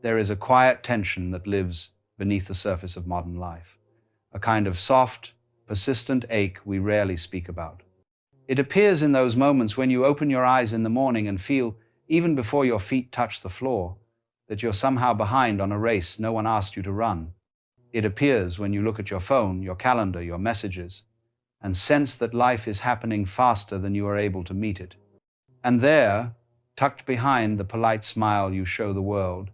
there is a quiet tension that lives beneath the surface of modern life, a kind of soft, persistent ache we rarely speak about. It appears in those moments when you open your eyes in the morning and feel, even before your feet touch the floor, that you're somehow behind on a race no one asked you to run. It appears when you look at your phone, your calendar, your messages, and sense that life is happening faster than you are able to meet it. And there, tucked behind the polite smile you show the world,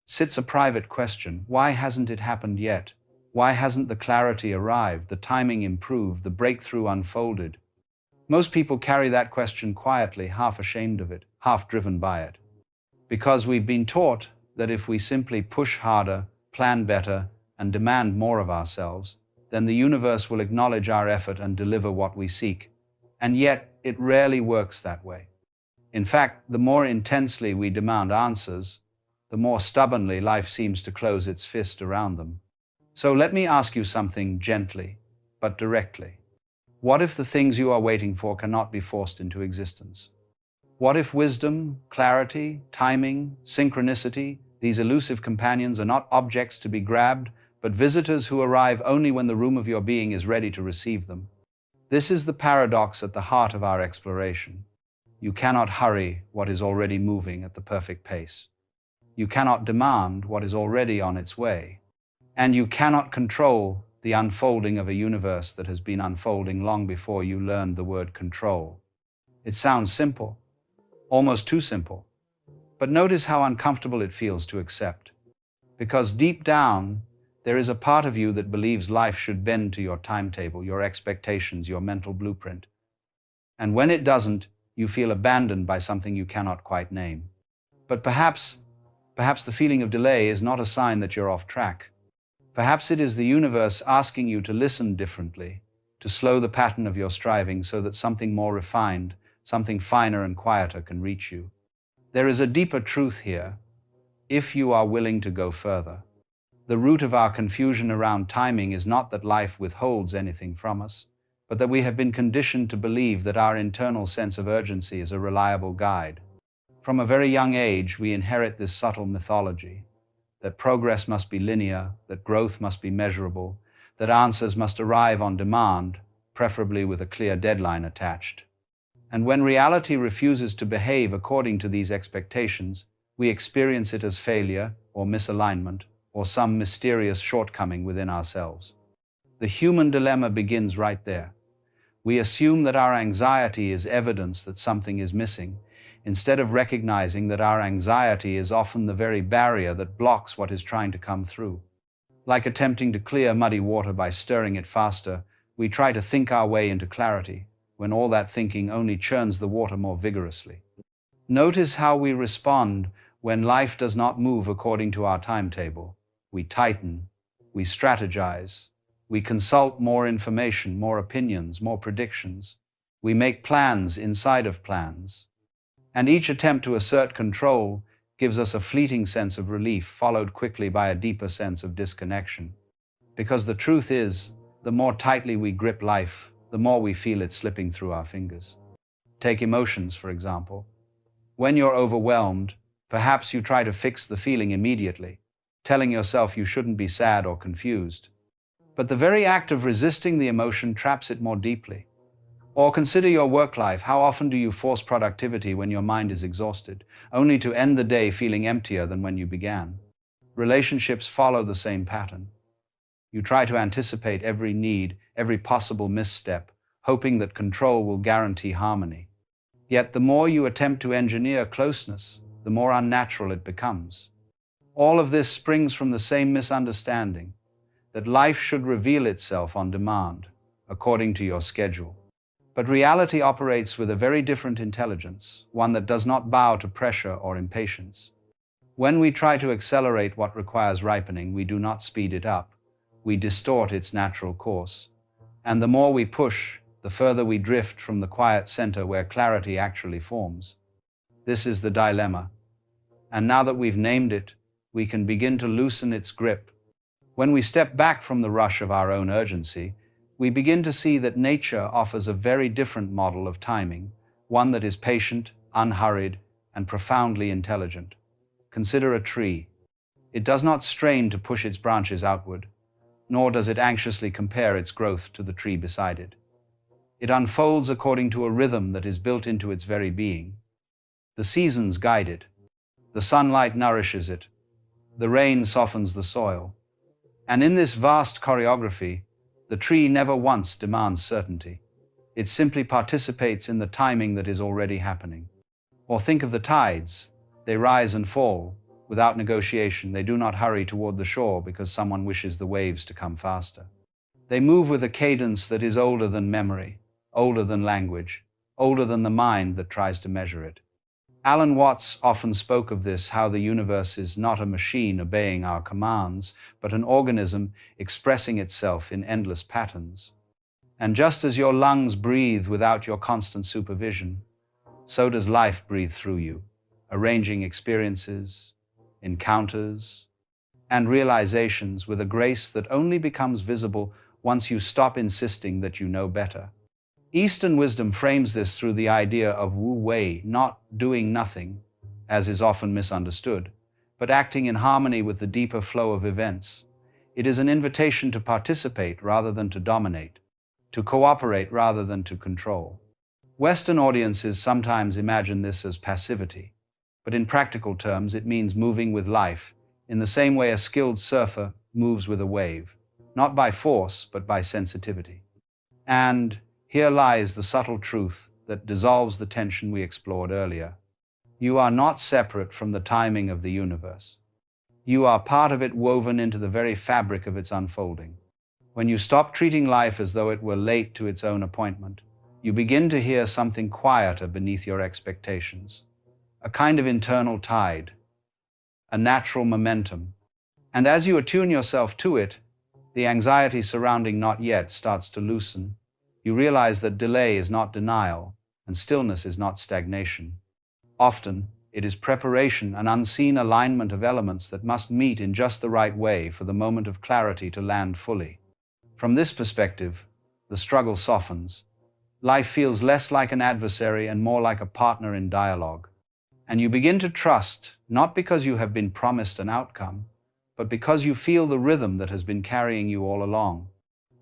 sits a private question. Why hasn't it happened yet? Why hasn't the clarity arrived, the timing improved, the breakthrough unfolded? Most people carry that question quietly, half ashamed of it, half driven by it. Because we've been taught that if we simply push harder, plan better, and demand more of ourselves, then the universe will acknowledge our effort and deliver what we seek. And yet, it rarely works that way. In fact, the more intensely we demand answers, the more stubbornly life seems to close its fist around them. So let me ask you something gently, but directly. What if the things you are waiting for cannot be forced into existence? What if wisdom, clarity, timing, synchronicity, these elusive companions are not objects to be grabbed, but visitors who arrive only when the room of your being is ready to receive them? This is the paradox at the heart of our exploration. You cannot hurry what is already moving at the perfect pace. You cannot demand what is already on its way. And you cannot control the unfolding of a universe that has been unfolding long before you learned the word control. It sounds simple, almost too simple, but notice how uncomfortable it feels to accept. Because deep down, there is a part of you that believes life should bend to your timetable, your expectations, your mental blueprint. And when it doesn't, you feel abandoned by something you cannot quite name. But perhaps the feeling of delay is not a sign that you're off track. Perhaps it is the universe asking you to listen differently, to slow the pattern of your striving so that something more refined, something finer and quieter can reach you. There is a deeper truth here, if you are willing to go further. The root of our confusion around timing is not that life withholds anything from us, but that we have been conditioned to believe that our internal sense of urgency is a reliable guide. From a very young age, we inherit this subtle mythology, that progress must be linear, that growth must be measurable, that answers must arrive on demand, preferably with a clear deadline attached. And when reality refuses to behave according to these expectations, we experience it as failure or misalignment or some mysterious shortcoming within ourselves. The human dilemma begins right there. We assume that our anxiety is evidence that something is missing, instead of recognizing that our anxiety is often the very barrier that blocks what is trying to come through. Like attempting to clear muddy water by stirring it faster, we try to think our way into clarity, when all that thinking only churns the water more vigorously. Notice how we respond when life does not move according to our timetable. We tighten, we strategize, we consult more information, more opinions, more predictions. We make plans inside of plans. And each attempt to assert control gives us a fleeting sense of relief, followed quickly by a deeper sense of disconnection. Because the truth is, the more tightly we grip life, the more we feel it slipping through our fingers. Take emotions, for example. When you're overwhelmed, perhaps you try to fix the feeling immediately, telling yourself you shouldn't be sad or confused. But the very act of resisting the emotion traps it more deeply. Or consider your work life. How often do you force productivity when your mind is exhausted, only to end the day feeling emptier than when you began? Relationships follow the same pattern. You try to anticipate every need, every possible misstep, hoping that control will guarantee harmony. Yet the more you attempt to engineer closeness, the more unnatural it becomes. All of this springs from the same misunderstanding, that life should reveal itself on demand, according to your schedule. But reality operates with a very different intelligence, one that does not bow to pressure or impatience. When we try to accelerate what requires ripening, we do not speed it up. We distort its natural course. And the more we push, the further we drift from the quiet center where clarity actually forms. This is the dilemma. And now that we've named it, we can begin to loosen its grip. When we step back from the rush of our own urgency, we begin to see that nature offers a very different model of timing, one that is patient, unhurried, and profoundly intelligent. Consider a tree. It does not strain to push its branches outward, nor does it anxiously compare its growth to the tree beside it. It unfolds according to a rhythm that is built into its very being. The seasons guide it. The sunlight nourishes it. The rain softens the soil. And in this vast choreography, the tree never once demands certainty. It simply participates in the timing that is already happening. Or think of the tides. They rise and fall. Without negotiation, they do not hurry toward the shore because someone wishes the waves to come faster. They move with a cadence that is older than memory, older than language, older than the mind that tries to measure it. Alan Watts often spoke of this, how the universe is not a machine obeying our commands, but an organism expressing itself in endless patterns. And just as your lungs breathe without your constant supervision, so does life breathe through you, arranging experiences, encounters, and realizations with a grace that only becomes visible once you stop insisting that you know better. Eastern wisdom frames this through the idea of wu wei, not doing nothing, as is often misunderstood, but acting in harmony with the deeper flow of events. It is an invitation to participate rather than to dominate, to cooperate rather than to control. Western audiences sometimes imagine this as passivity, but in practical terms it means moving with life, in the same way a skilled surfer moves with a wave, not by force but by sensitivity. And here lies the subtle truth that dissolves the tension we explored earlier. You are not separate from the timing of the universe. You are part of it, woven into the very fabric of its unfolding. When you stop treating life as though it were late to its own appointment, you begin to hear something quieter beneath your expectations, a kind of internal tide, a natural momentum. And as you attune yourself to it, the anxiety surrounding not yet starts to loosen. You realize that delay is not denial, and stillness is not stagnation. Often, it is preparation, an unseen alignment of elements that must meet in just the right way for the moment of clarity to land fully. From this perspective, the struggle softens. Life feels less like an adversary and more like a partner in dialogue. And you begin to trust, not because you have been promised an outcome, but because you feel the rhythm that has been carrying you all along.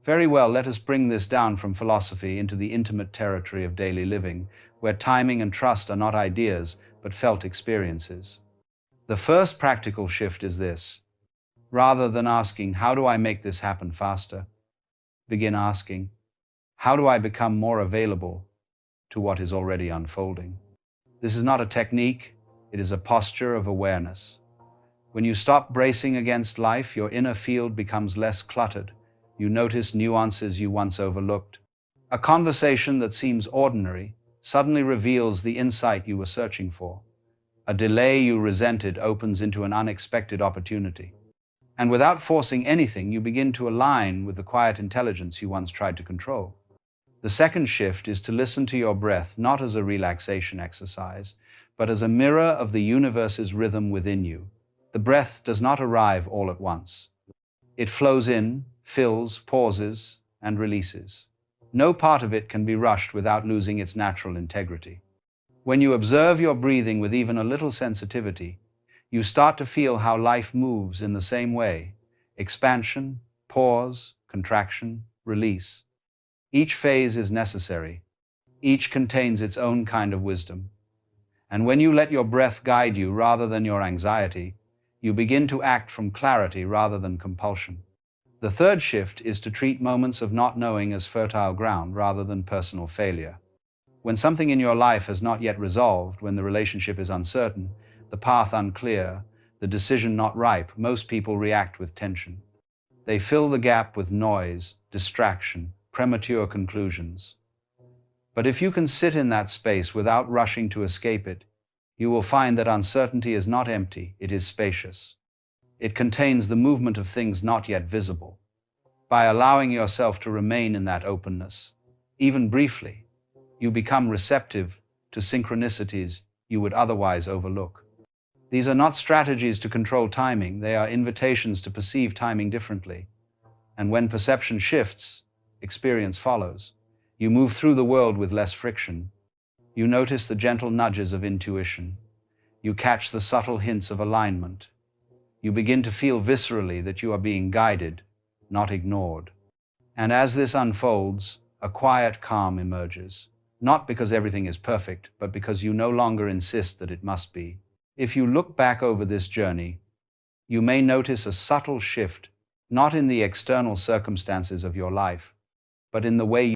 Very well, let us bring this down from philosophy into the intimate territory of daily living, where timing and trust are not ideas, but felt experiences. The first practical shift is this. Rather than asking, how do I make this happen faster? Begin asking, how do I become more available to what is already unfolding? This is not a technique, it is a posture of awareness. When you stop bracing against life, your inner field becomes less cluttered. You notice nuances you once overlooked. A conversation that seems ordinary suddenly reveals the insight you were searching for. A delay you resented opens into an unexpected opportunity. And without forcing anything, you begin to align with the quiet intelligence you once tried to control. The second shift is to listen to your breath, not as a relaxation exercise, but as a mirror of the universe's rhythm within you. The breath does not arrive all at once. It flows in, fills, pauses, and releases. No part of it can be rushed without losing its natural integrity. When you observe your breathing with even a little sensitivity, you start to feel how life moves in the same way. Expansion, pause, contraction, release. Each phase is necessary. Each contains its own kind of wisdom. And when you let your breath guide you rather than your anxiety, you begin to act from clarity rather than compulsion. The third shift is to treat moments of not knowing as fertile ground rather than personal failure. When something in your life has not yet resolved, when the relationship is uncertain, the path unclear, the decision not ripe, most people react with tension. They fill the gap with noise, distraction, premature conclusions. But if you can sit in that space without rushing to escape it, you will find that uncertainty is not empty, it is spacious. It contains the movement of things not yet visible. By allowing yourself to remain in that openness, even briefly, you become receptive to synchronicities you would otherwise overlook. These are not strategies to control timing, they are invitations to perceive timing differently. And when perception shifts, experience follows. You move through the world with less friction. You notice the gentle nudges of intuition. You catch the subtle hints of alignment. You begin to feel viscerally that you are being guided, not ignored. And as this unfolds, a quiet calm emerges, not because everything is perfect, but because you no longer insist that it must be. If you look back over this journey, you may notice a subtle shift, not in the external circumstances of your life, but in the way you...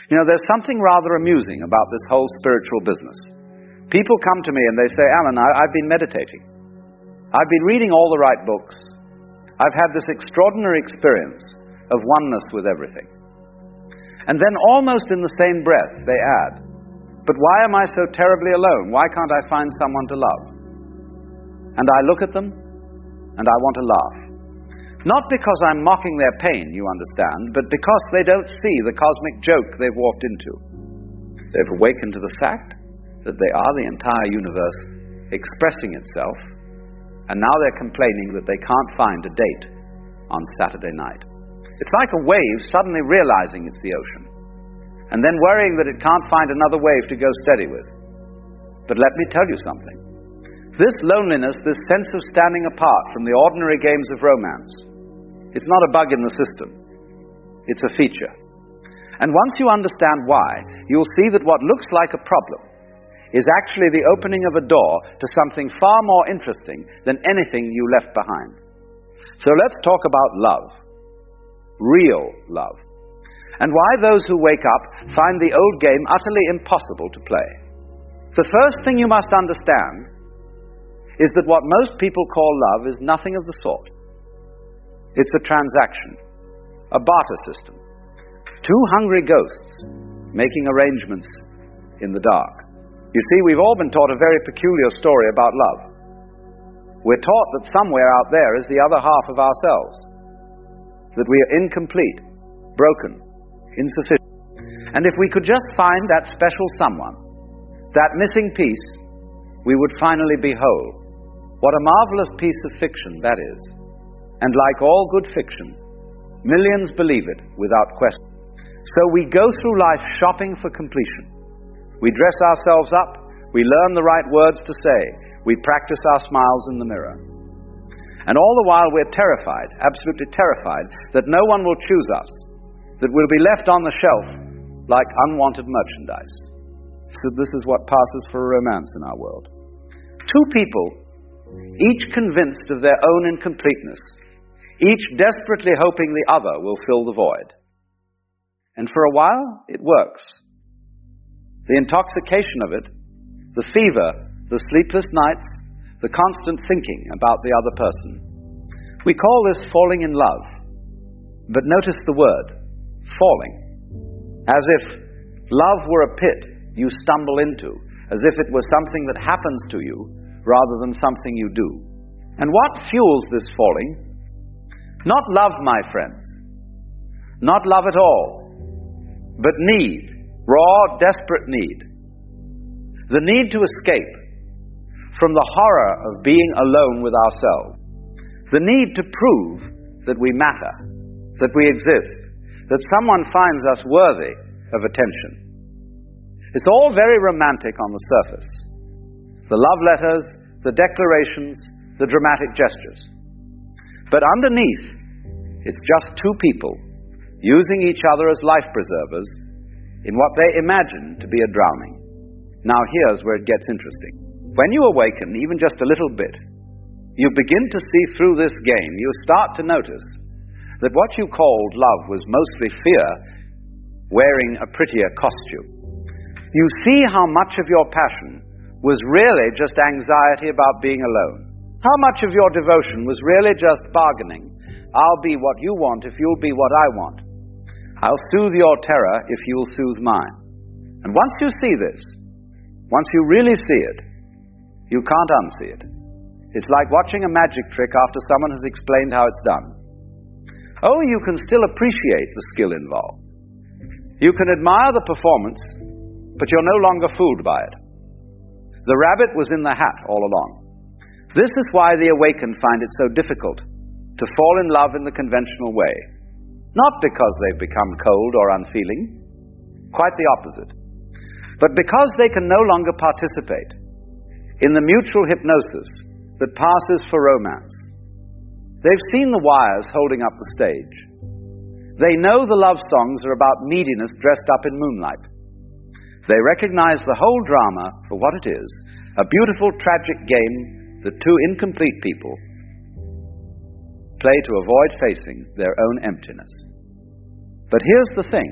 There's something rather amusing about this whole spiritual business. People come to me and they say, Alan, I've been meditating. I've been reading all the right books. I've had this extraordinary experience of oneness with everything. And then almost in the same breath they add, but why am I so terribly alone? Why can't I find someone to love? And I look at them and I want to laugh. Not because I'm mocking their pain, you understand, but because they don't see the cosmic joke they've walked into. They've awakened to the fact that they are the entire universe expressing itself, and now they're complaining that they can't find a date on Saturday night. It's like a wave suddenly realizing it's the ocean, and then worrying that it can't find another wave to go steady with. But let me tell you something. This loneliness, this sense of standing apart from the ordinary games of romance, it's not a bug in the system. It's a feature. And once you understand why, you'll see that what looks like a problem is actually the opening of a door to something far more interesting than anything you left behind. So let's talk about love. Real love. And why those who wake up find the old game utterly impossible to play. The first thing you must understand is that what most people call love is nothing of the sort. It's a transaction, a barter system. Two hungry ghosts making arrangements in the dark. You see, we've all been taught a very peculiar story about love. We're taught that somewhere out there is the other half of ourselves, that we are incomplete, broken, insufficient. And if we could just find that special someone, that missing piece, we would finally be whole. What a marvelous piece of fiction that is. And like all good fiction, millions believe it without question. So we go through life shopping for completion. We dress ourselves up, we learn the right words to say, we practice our smiles in the mirror. And all the while we're terrified, absolutely terrified, that no one will choose us, that we'll be left on the shelf like unwanted merchandise. So this is what passes for a romance in our world. Two people, each convinced of their own incompleteness, each desperately hoping the other will fill the void. And for a while, it works. The intoxication of it, the fever, the sleepless nights, the constant thinking about the other person. We call this falling in love. But notice the word, falling. As if love were a pit you stumble into, as if it was something that happens to you rather than something you do. And what fuels this falling? Not love, my friends. Not love at all. But need. Raw, desperate need. The need to escape from the horror of being alone with ourselves. The need to prove that we matter, that we exist, that someone finds us worthy of attention. It's all very romantic on the surface. The love letters, the declarations, the dramatic gestures. But underneath, it's just two people using each other as life preservers in what they imagine to be a drowning. Now here's where it gets interesting. When you awaken, even just a little bit, you begin to see through this game. You start to notice that what you called love was mostly fear wearing a prettier costume. You see how much of your passion was really just anxiety about being alone. How much of your devotion was really just bargaining. I'll be what you want if you'll be what I want. I'll soothe your terror if you'll soothe mine. And once you see this, once you really see it, you can't unsee it. It's like watching a magic trick after someone has explained how it's done. Oh, you can still appreciate the skill involved. You can admire the performance, but you're no longer fooled by it. The rabbit was in the hat all along. This is why the awakened find it so difficult to fall in love in the conventional way. Not because they've become cold or unfeeling, quite the opposite, but because they can no longer participate in the mutual hypnosis that passes for romance. They've seen the wires holding up the stage. They know the love songs are about neediness dressed up in moonlight. They recognize the whole drama for what it is, a beautiful, tragic game that two incomplete people play to avoid facing their own emptiness. But here's the thing.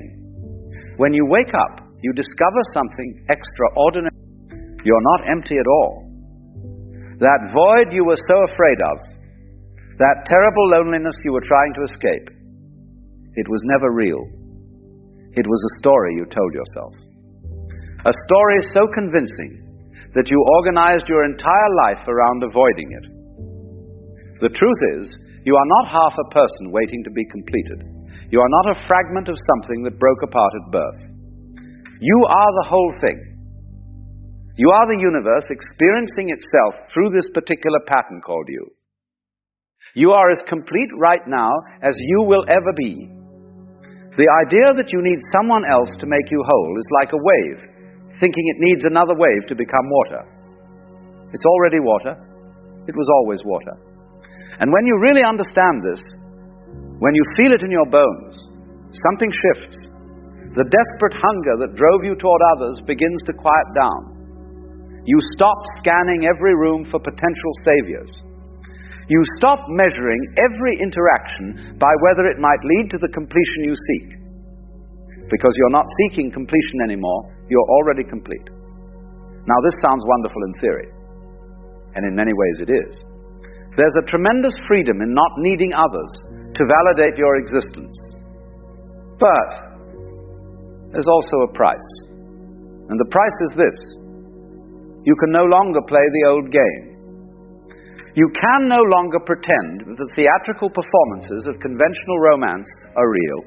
When you wake up, you discover something extraordinary. You're not empty at all. That void you were so afraid of, that terrible loneliness you were trying to escape, it was never real. It was a story you told yourself. A story so convincing that you organized your entire life around avoiding it. The truth is, you are not half a person waiting to be completed. You are not a fragment of something that broke apart at birth. You are the whole thing. You are the universe experiencing itself through this particular pattern called you. You are as complete right now as you will ever be. The idea that you need someone else to make you whole is like a wave, thinking it needs another wave to become water. It's already water. It was always water. And when you really understand this, when you feel it in your bones, something shifts. The desperate hunger that drove you toward others begins to quiet down. You stop scanning every room for potential saviors. You stop measuring every interaction by whether it might lead to the completion you seek. Because you're not seeking completion anymore, you're already complete. Now this sounds wonderful in theory, and in many ways it is. There's a tremendous freedom in not needing others to validate your existence. But there's also a price. And the price is this. You can no longer play the old game. You can no longer pretend that the theatrical performances of conventional romance are real.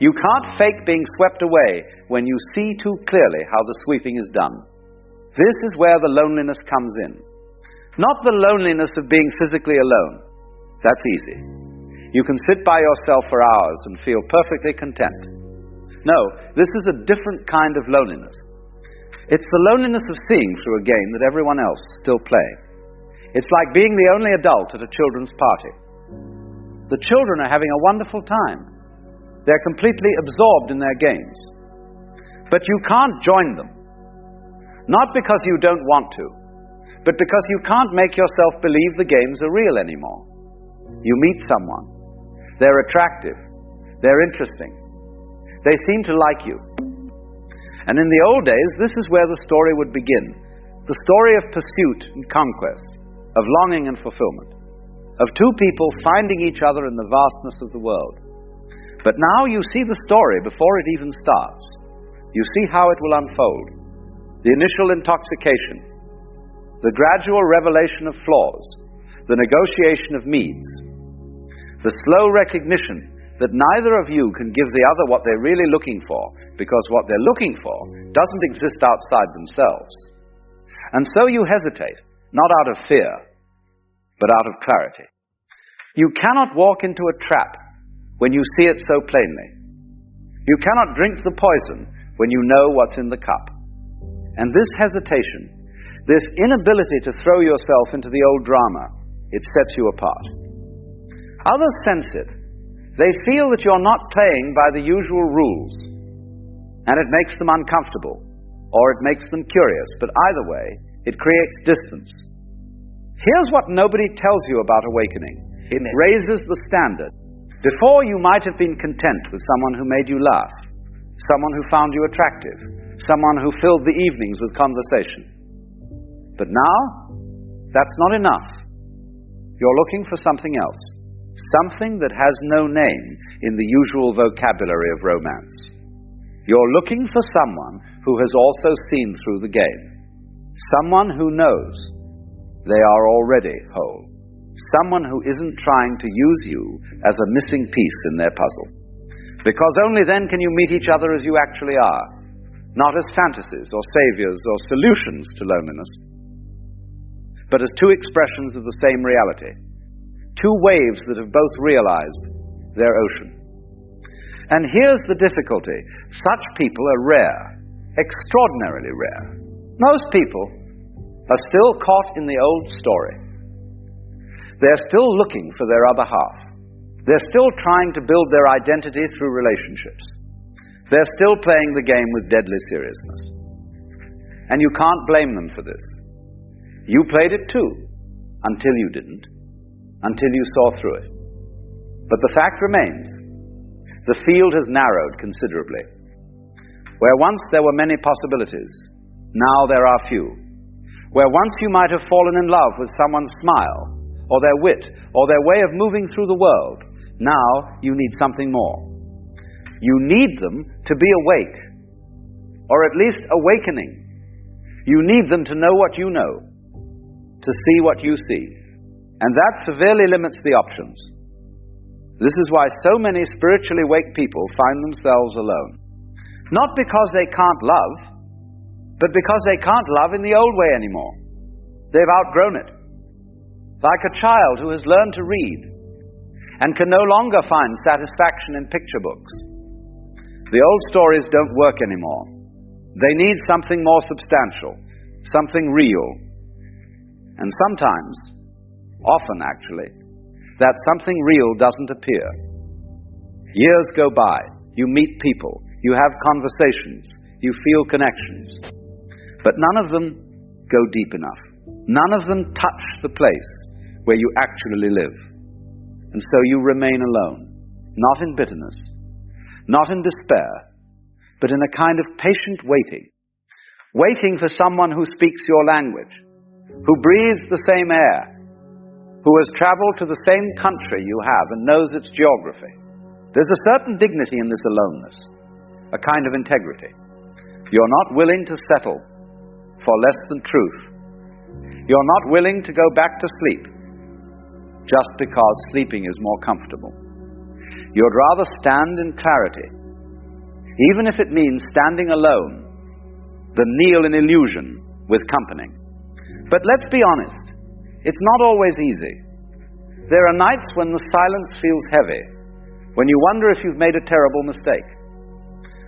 You can't fake being swept away when you see too clearly how the sweeping is done. This is where the loneliness comes in. Not the loneliness of being physically alone. That's easy. You can sit by yourself for hours and feel perfectly content. No, this is a different kind of loneliness. It's the loneliness of seeing through a game that everyone else still play. It's like being the only adult at a children's party. The children are having a wonderful time. They're completely absorbed in their games. But you can't join them. Not because you don't want to, but because you can't make yourself believe the games are real anymore. You meet someone. They're attractive. They're interesting. They seem to like you. And in the old days, this is where the story would begin. The story of pursuit and conquest, of longing and fulfillment, of two people finding each other in the vastness of the world. But now you see the story before it even starts. You see how it will unfold. The initial intoxication, the gradual revelation of flaws, the negotiation of needs, the slow recognition that neither of you can give the other what they're really looking for, because what they're looking for doesn't exist outside themselves. And so you hesitate, not out of fear, but out of clarity. You cannot walk into a trap when you see it so plainly. You cannot drink the poison when you know what's in the cup. And this hesitation, this inability to throw yourself into the old drama, it sets you apart. Others sense it. They feel that you're not playing by the usual rules, and it makes them uncomfortable, or it makes them curious, but either way, it creates distance. Here's what nobody tells you about awakening. It raises the standard. Before, you might have been content with someone who made you laugh, someone who found you attractive, someone who filled the evenings with conversation. But now, that's not enough. You're looking for something else, something that has no name in the usual vocabulary of romance. You're looking for someone who has also seen through the game, someone who knows they are already whole, someone who isn't trying to use you as a missing piece in their puzzle. Because only then can you meet each other as you actually are, not as fantasies or saviors or solutions to loneliness, but as two expressions of the same reality, two waves that have both realized their ocean. And here's the difficulty. Such people are rare, extraordinarily rare. Most people are still caught in the old story. They're still looking for their other half. They're still trying to build their identity through relationships. They're still playing the game with deadly seriousness. And you can't blame them for this. You played it too, until you didn't, until you saw through it. But the fact remains, the field has narrowed considerably. Where once there were many possibilities, now there are few. Where once you might have fallen in love with someone's smile, or their wit, or their way of moving through the world, now you need something more. You need them to be awake, or at least awakening. You need them to know what you know, to see what you see. And that severely limits the options. This is why so many spiritually awake people find themselves alone. Not because they can't love, but because they can't love in the old way anymore. They've outgrown it. Like a child who has learned to read and can no longer find satisfaction in picture books. The old stories don't work anymore. They need something more substantial, something real. And sometimes, often actually, that something real doesn't appear. Years go by, you meet people, you have conversations, you feel connections. But none of them go deep enough. None of them touch the place where you actually live. And so you remain alone, not in bitterness, not in despair, but in a kind of patient waiting. Waiting for someone who speaks your language, who breathes the same air, who has traveled to the same country you have and knows its geography. There's a certain dignity in this aloneness, a kind of integrity. You're not willing to settle for less than truth. You're not willing to go back to sleep just because sleeping is more comfortable. You'd rather stand in clarity, even if it means standing alone, than kneel in illusion with company. But let's be honest, it's not always easy. There are nights when the silence feels heavy, when you wonder if you've made a terrible mistake.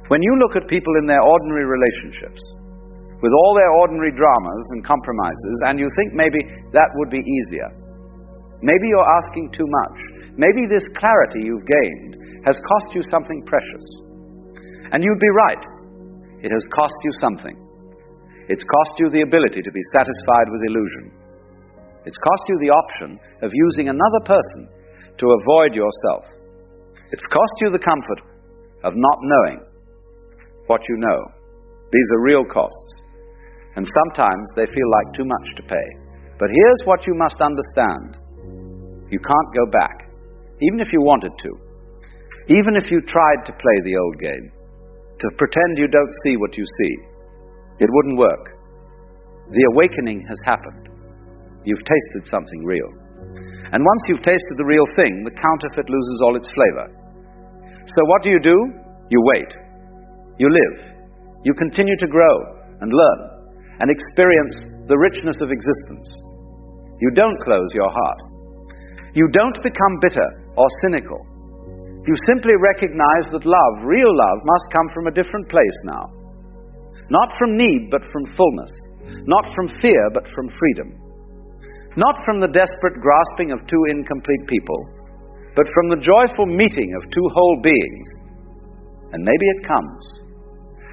When you look at people in their ordinary relationships, with all their ordinary dramas and compromises, and you think maybe that would be easier. Maybe you're asking too much. Maybe this clarity you've gained has cost you something precious. And you'd be right. It has cost you something. It's cost you the ability to be satisfied with illusion. It's cost you the option of using another person to avoid yourself. It's cost you the comfort of not knowing what you know. These are real costs. And sometimes they feel like too much to pay. But here's what you must understand. You can't go back, even if you wanted to. Even if you tried to play the old game, to pretend you don't see what you see. It wouldn't work. The awakening has happened. You've tasted something real. And once you've tasted the real thing, the counterfeit loses all its flavor. So what do? You wait. You live. You continue to grow and learn and experience the richness of existence. You don't close your heart. You don't become bitter or cynical. You simply recognize that love, real love, must come from a different place now. Not from need, but from fullness. Not from fear, but from freedom. Not from the desperate grasping of two incomplete people, but from the joyful meeting of two whole beings. And maybe it comes.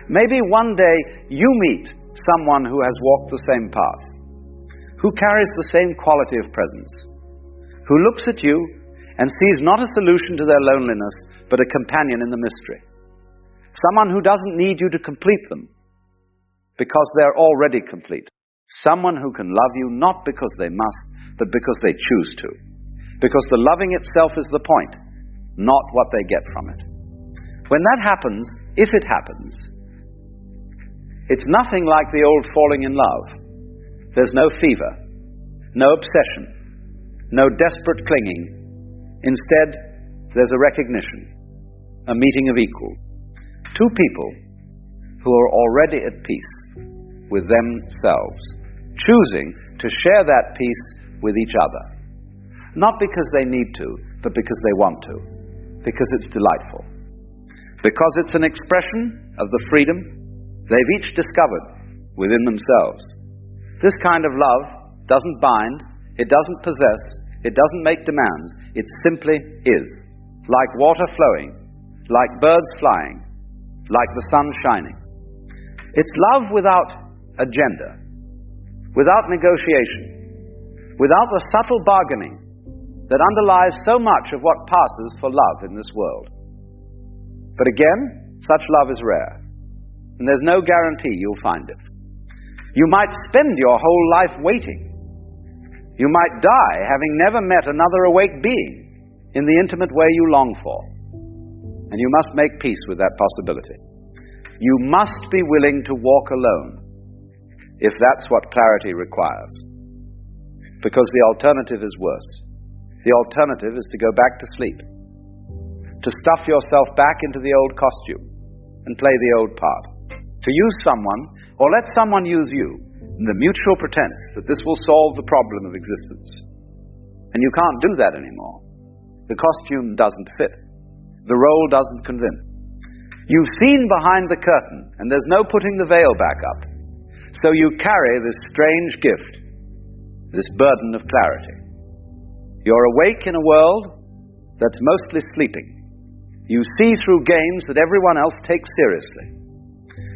Maybe one day you meet someone who has walked the same path, who carries the same quality of presence, who looks at you and sees not a solution to their loneliness, but a companion in the mystery. Someone who doesn't need you to complete them, because they're already complete. Someone who can love you not because they must, but because they choose to. Because the loving itself is the point, not what they get from it. When that happens, if it happens, it's nothing like the old falling in love. There's no fever, no obsession, no desperate clinging. Instead, there's a recognition, a meeting of equals. Two people who are already at peace with themselves, choosing to share that peace with each other. Not because they need to, but because they want to. Because it's delightful. Because it's an expression of the freedom they've each discovered within themselves. This kind of love doesn't bind, it doesn't possess, It doesn't make demands. It simply is. Like water flowing, like birds flying, like the sun shining. It's love without agenda, without negotiation, without the subtle bargaining that underlies so much of what passes for love in this world. But again, such love is rare, and there's no guarantee you'll find it. You might spend your whole life waiting. You might die having never met another awake being in the intimate way you long for. And you must make peace with that possibility. You must be willing to walk alone if that's what clarity requires. Because the alternative is worse. The alternative is to go back to sleep, to stuff yourself back into the old costume and play the old part, to use someone or let someone use you in the mutual pretense that this will solve the problem of existence. And you can't do that anymore. The costume doesn't fit. The role doesn't convince. You've seen behind the curtain, and there's no putting the veil back up. So you carry this strange gift, this burden of clarity. You're awake in a world that's mostly sleeping. You see through games that everyone else takes seriously.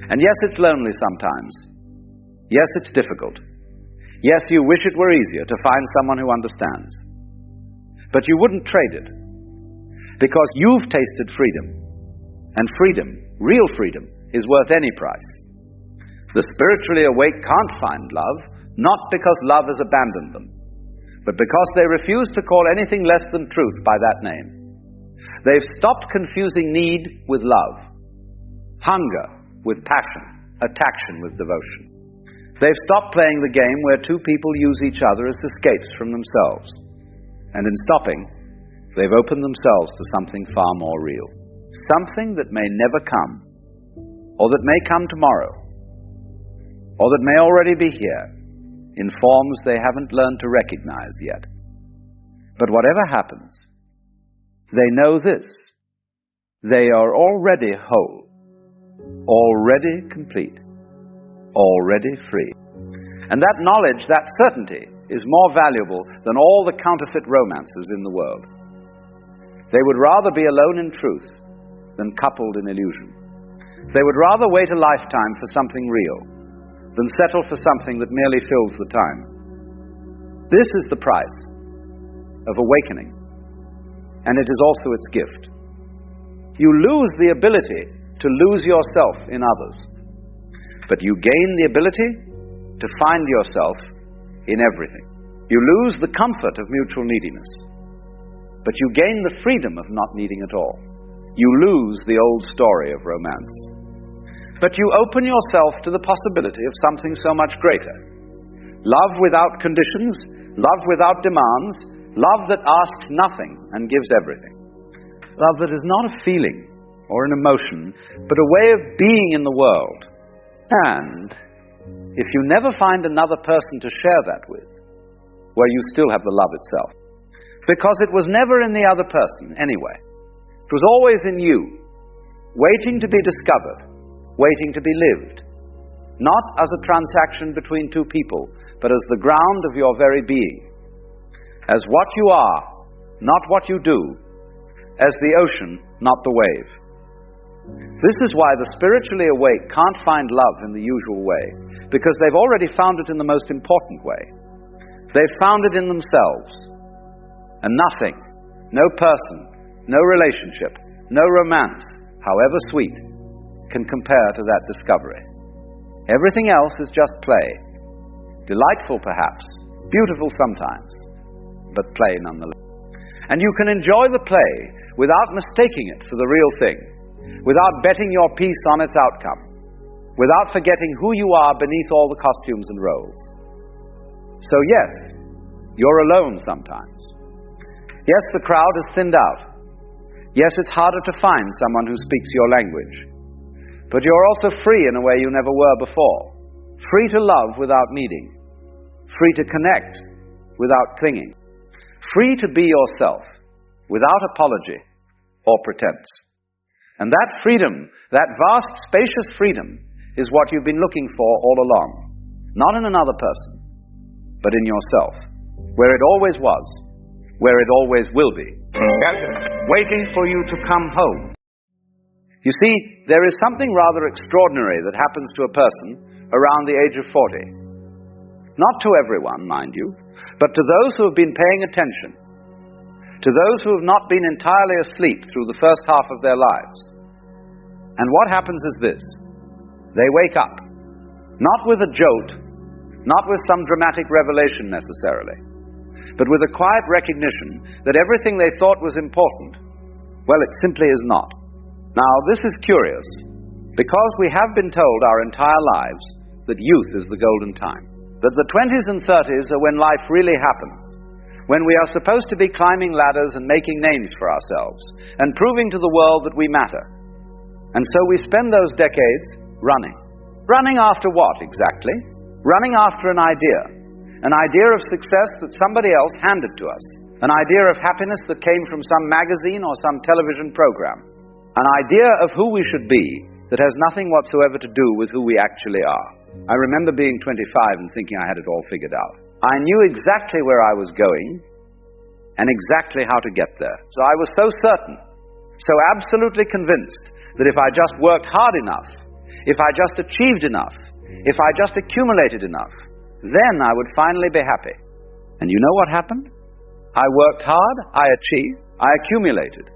And yes, it's lonely sometimes. Yes, it's difficult. Yes, you wish it were easier to find someone who understands. But you wouldn't trade it, because you've tasted freedom. And freedom, real freedom, is worth any price. The spiritually awake can't find love, not because love has abandoned them, but because they refuse to call anything less than truth by that name. They've stopped confusing need with love, hunger with passion, attraction with devotion. They've stopped playing the game where two people use each other as escapes from themselves. And in stopping, they've opened themselves to something far more real. Something that may never come, or that may come tomorrow, or that may already be here, in forms they haven't learned to recognize yet. But whatever happens, they know this: they are already whole, already complete, already free. And that knowledge, that certainty, is more valuable than all the counterfeit romances in the world. They would rather be alone in truth than coupled in illusion. They would rather wait a lifetime for something real than settle for something that merely fills the time. This is the price of awakening, and it is also its gift. You lose the ability to lose yourself in others, but you gain the ability to find yourself in everything. You lose the comfort of mutual neediness, but you gain the freedom of not needing at all. You lose the old story of romance, but you open yourself to the possibility of something so much greater. Love without conditions, love without demands, love that asks nothing and gives everything. Love that is not a feeling or an emotion, but a way of being in the world. And if you never find another person to share that with, well, you still have the love itself. Because it was never in the other person anyway. It was always in you, waiting to be discovered, waiting to be lived. Not as a transaction between two people, but as the ground of your very being. As what you are, not what you do. As the ocean, not the wave. This is why the spiritually awake can't find love in the usual way, because they've already found it in the most important way. They've found it in themselves. And nothing, no person, no relationship, no romance, however sweet, can compare to that discovery. Everything else is just play. Delightful perhaps, beautiful sometimes, but play nonetheless. And you can enjoy the play without mistaking it for the real thing, without betting your piece on its outcome, without forgetting who you are beneath all the costumes and roles. So yes, you're alone sometimes. Yes, the crowd has thinned out. Yes, it's harder to find someone who speaks your language. But you're also free in a way you never were before. Free to love without needing. Free to connect without clinging. Free to be yourself without apology or pretense. And that freedom, that vast, spacious freedom, is what you've been looking for all along. Not in another person, but in yourself, where it always was, where it always will be. Waiting for you to come home. You see, there is something rather extraordinary that happens to a person around the age of 40. Not to everyone, mind you, but to those who have been paying attention, to those who have not been entirely asleep through the first half of their lives. And what happens is this: they wake up, not with a jolt, not with some dramatic revelation necessarily, but with a quiet recognition that everything they thought was important, well, it simply is not. Now, this is curious, because we have been told our entire lives that youth is the golden time, that the 20s and 30s are when life really happens, when we are supposed to be climbing ladders and making names for ourselves, and proving to the world that we matter. And so we spend those decades running. Running after what, exactly? Running after an idea of success that somebody else handed to us, an idea of happiness that came from some magazine or some television program, an idea of who we should be that has nothing whatsoever to do with who we actually are. I remember being 25 and thinking I had it all figured out. I knew exactly where I was going and exactly how to get there. So I was so certain, so absolutely convinced that if I just worked hard enough, if I just achieved enough, if I just accumulated enough, then I would finally be happy. And you know what happened? I worked hard, I achieved, I accumulated.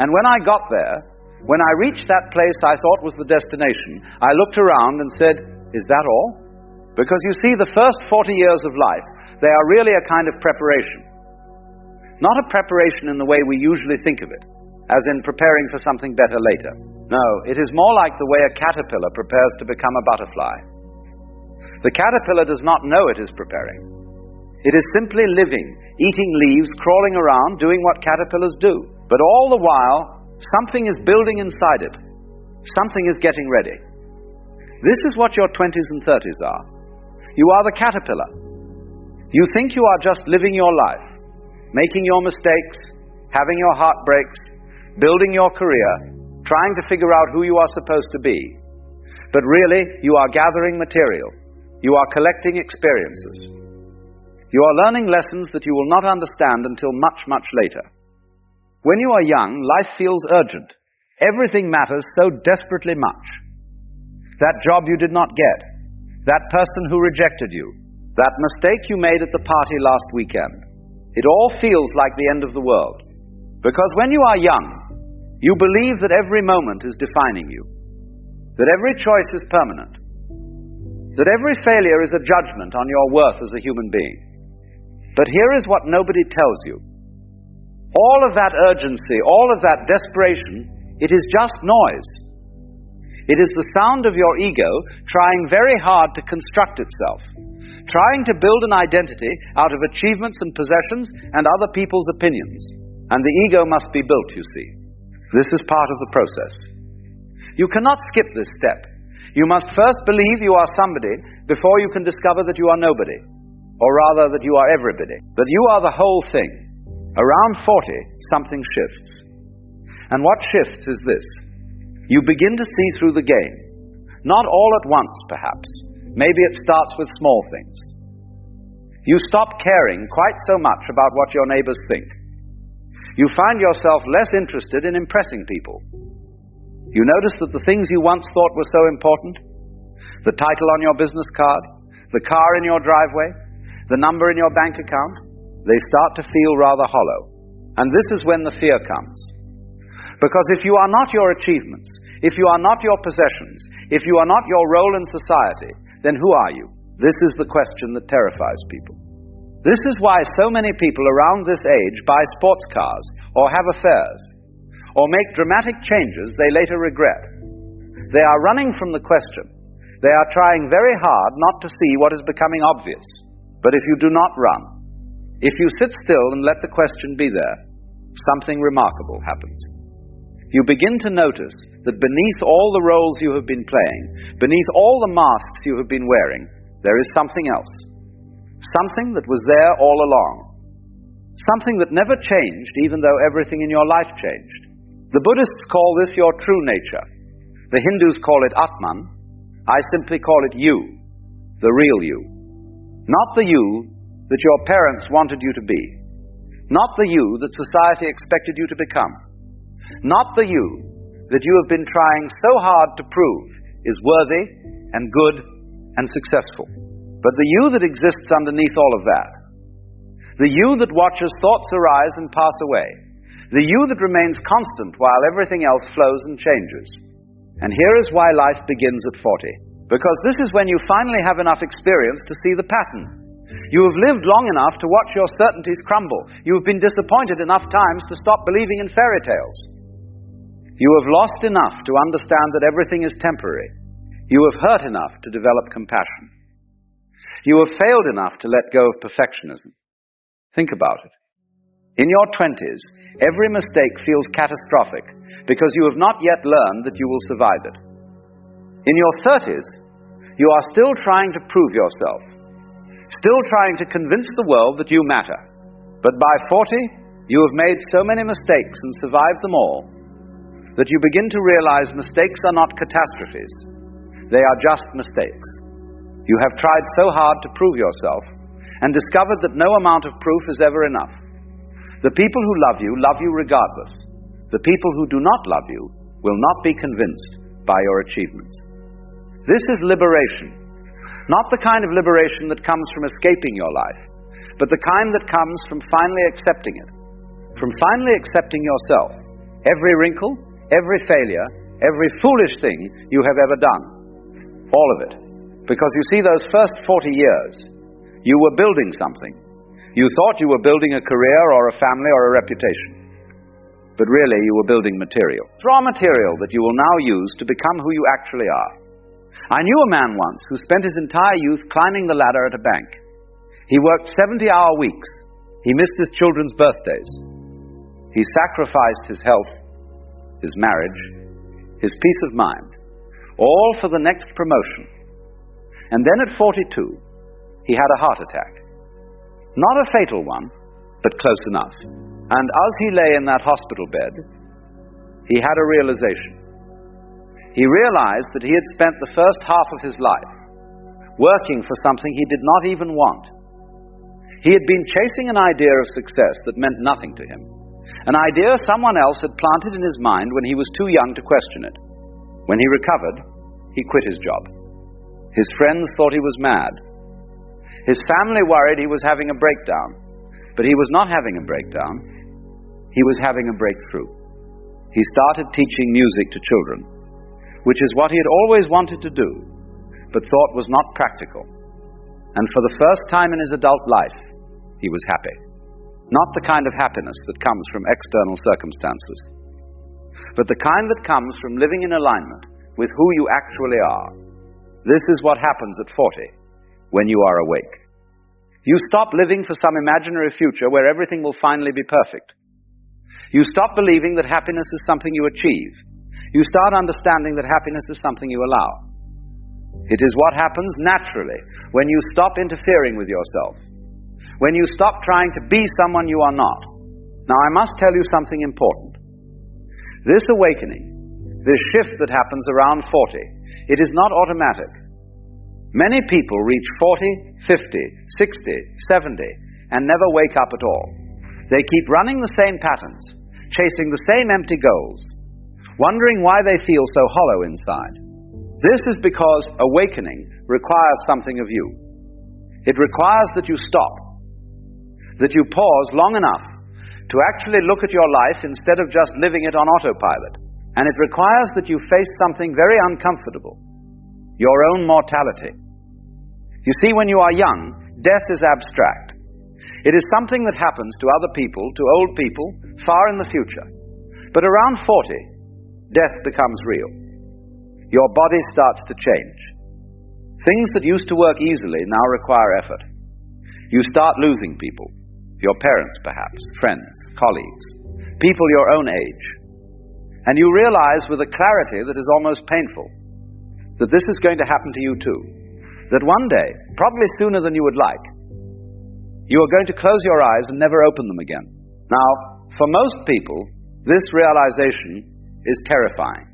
And when I got there, when I reached that place I thought was the destination, I looked around and said, is that all? Because you see, the first 40 years of life, they are really a kind of preparation. Not a preparation in the way we usually think of it, as in preparing for something better later. No, it is more like the way a caterpillar prepares to become a butterfly. The caterpillar does not know it is preparing. It is simply living, eating leaves, crawling around, doing what caterpillars do. But all the while, something is building inside it. Something is getting ready. This is what your 20s and 30s are. You are the caterpillar. You think you are just living your life, making your mistakes, having your heartbreaks, building your career, trying to figure out who you are supposed to be. But really, you are gathering material. You are collecting experiences. You are learning lessons that you will not understand until much, much later. When you are young, life feels urgent. Everything matters so desperately much. That job you did not get, that person who rejected you, that mistake you made at the party last weekend. It all feels like the end of the world. Because when you are young, you believe that every moment is defining you, that every choice is permanent, that every failure is a judgment on your worth as a human being. But here is what nobody tells you. All of that urgency, all of that desperation, it is just noise. It is the sound of your ego trying very hard to construct itself, trying to build an identity out of achievements and possessions and other people's opinions. And the ego must be built, you see. This is part of the process. You cannot skip this step. You must first believe you are somebody before you can discover that you are nobody, or rather that you are everybody, that you are the whole thing. Around 40, something shifts. And what shifts is this: you begin to see through the game. Not all at once, perhaps. Maybe it starts with small things. You stop caring quite so much about what your neighbors think. You find yourself less interested in impressing people. You notice that the things you once thought were so important, the title on your business card, the car in your driveway, the number in your bank account, they start to feel rather hollow. And this is when the fear comes. Because if you are not your achievements, if you are not your possessions, if you are not your role in society, then who are you? This is the question that terrifies people. This is why so many people around this age buy sports cars, or have affairs, or make dramatic changes they later regret. They are running from the question. They are trying very hard not to see what is becoming obvious. But if you do not run, if you sit still and let the question be there, something remarkable happens. You begin to notice that beneath all the roles you have been playing, beneath all the masks you have been wearing, there is something else. Something that was there all along. Something that never changed, even though everything in your life changed. The Buddhists call this your true nature. The Hindus call it Atman. I simply call it you, the real you. Not the you that your parents wanted you to be. Not the you that society expected you to become. Not the you that you have been trying so hard to prove is worthy and good and successful. But the you that exists underneath all of that. The you that watches thoughts arise and pass away. The you that remains constant while everything else flows and changes. And here is why life begins at 40. Because this is when you finally have enough experience to see the pattern. You have lived long enough to watch your certainties crumble. You have been disappointed enough times to stop believing in fairy tales. You have lost enough to understand that everything is temporary. You have hurt enough to develop compassion. You have failed enough to let go of perfectionism. Think about it. In your 20s, every mistake feels catastrophic because you have not yet learned that you will survive it. In your 30s, you are still trying to prove yourself, still trying to convince the world that you matter. But by 40, you have made so many mistakes and survived them all that you begin to realize mistakes are not catastrophes. They are just mistakes. You have tried so hard to prove yourself and discovered that no amount of proof is ever enough. The people who love you regardless. The people who do not love you will not be convinced by your achievements. This is liberation. Not the kind of liberation that comes from escaping your life, but the kind that comes from finally accepting it. From finally accepting yourself. Every wrinkle, every failure, every foolish thing you have ever done. All of it. Because you see, those first 40 years, you were building something. You thought you were building a career or a family or a reputation. But really, you were building material. Raw material that you will now use to become who you actually are. I knew a man once who spent his entire youth climbing the ladder at a bank. He worked 70-hour weeks. He missed his children's birthdays. He sacrificed his health, his marriage, his peace of mind, all for the next promotion. And then at 42, he had a heart attack. Not a fatal one, but close enough. And as he lay in that hospital bed, he had a realization. He realized that he had spent the first half of his life working for something he did not even want. He had been chasing an idea of success that meant nothing to him. An idea someone else had planted in his mind when he was too young to question it. When he recovered, he quit his job. His friends thought he was mad. His family worried he was having a breakdown. But he was not having a breakdown. He was having a breakthrough. He started teaching music to children, which is what he had always wanted to do, but thought was not practical. And for the first time in his adult life, he was happy. Not the kind of happiness that comes from external circumstances, but the kind that comes from living in alignment with who you actually are. This is what happens at 40, when you are awake. You stop living for some imaginary future where everything will finally be perfect. You stop believing that happiness is something you achieve. You start understanding that happiness is something you allow. It is what happens naturally when you stop interfering with yourself. When you stop trying to be someone you are not. Now, I must tell you something important. This awakening, this shift that happens around 40, it is not automatic. Many people reach 40, 50, 60, 70, and never wake up at all. They keep running the same patterns, chasing the same empty goals, wondering why they feel so hollow inside. This is because awakening requires something of you. It requires that you stop, that you pause long enough to actually look at your life instead of just living it on autopilot. And it requires that you face something very uncomfortable, your own mortality. You see, when you are young, death is abstract. It is something that happens to other people, to old people, far in the future. But around 40, death becomes real. Your body starts to change. Things that used to work easily now require effort. You start losing people, your parents perhaps, friends, colleagues, people your own age. And you realize with a clarity that is almost painful that this is going to happen to you too. That one day, probably sooner than you would like, you are going to close your eyes and never open them again. Now, for most people, this realization is terrifying.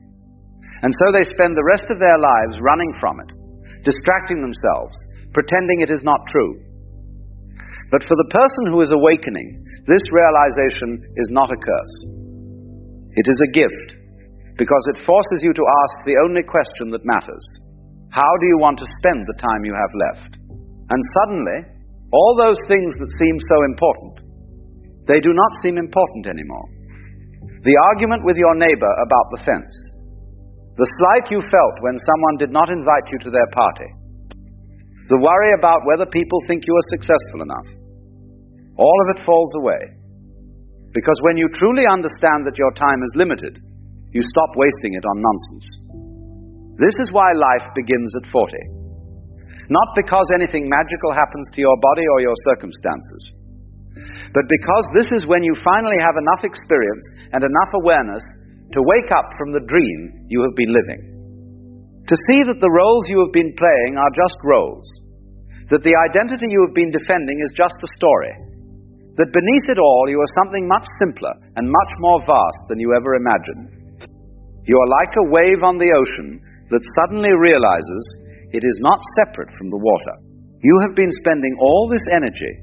And so they spend the rest of their lives running from it, distracting themselves, pretending it is not true. But for the person who is awakening, this realization is not a curse. It is a gift, because it forces you to ask the only question that matters. How do you want to spend the time you have left? And suddenly, all those things that seem so important, they do not seem important anymore. The argument with your neighbor about the fence, the slight you felt when someone did not invite you to their party, the worry about whether people think you are successful enough, all of it falls away. Because when you truly understand that your time is limited, you stop wasting it on nonsense. This is why life begins at 40. Not because anything magical happens to your body or your circumstances, but because this is when you finally have enough experience and enough awareness to wake up from the dream you have been living. To see that the roles you have been playing are just roles, that the identity you have been defending is just a story, that beneath it all you are something much simpler and much more vast than you ever imagined. You are like a wave on the ocean that suddenly realizes it is not separate from the water. You have been spending all this energy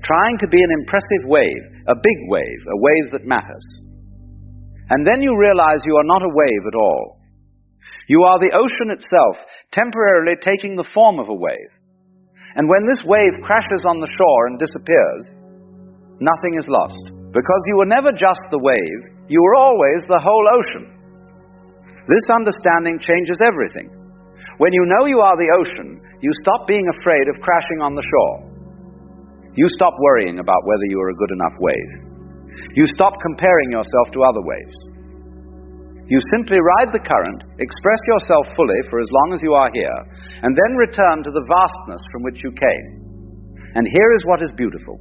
trying to be an impressive wave, a big wave, a wave that matters. And then you realize you are not a wave at all. You are the ocean itself, temporarily taking the form of a wave. And when this wave crashes on the shore and disappears, nothing is lost. Because you were never just the wave, you were always the whole ocean. This understanding changes everything. When you know you are the ocean, you stop being afraid of crashing on the shore. You stop worrying about whether you are a good enough wave. You stop comparing yourself to other waves. You simply ride the current, express yourself fully for as long as you are here, and then return to the vastness from which you came. And here is what is beautiful.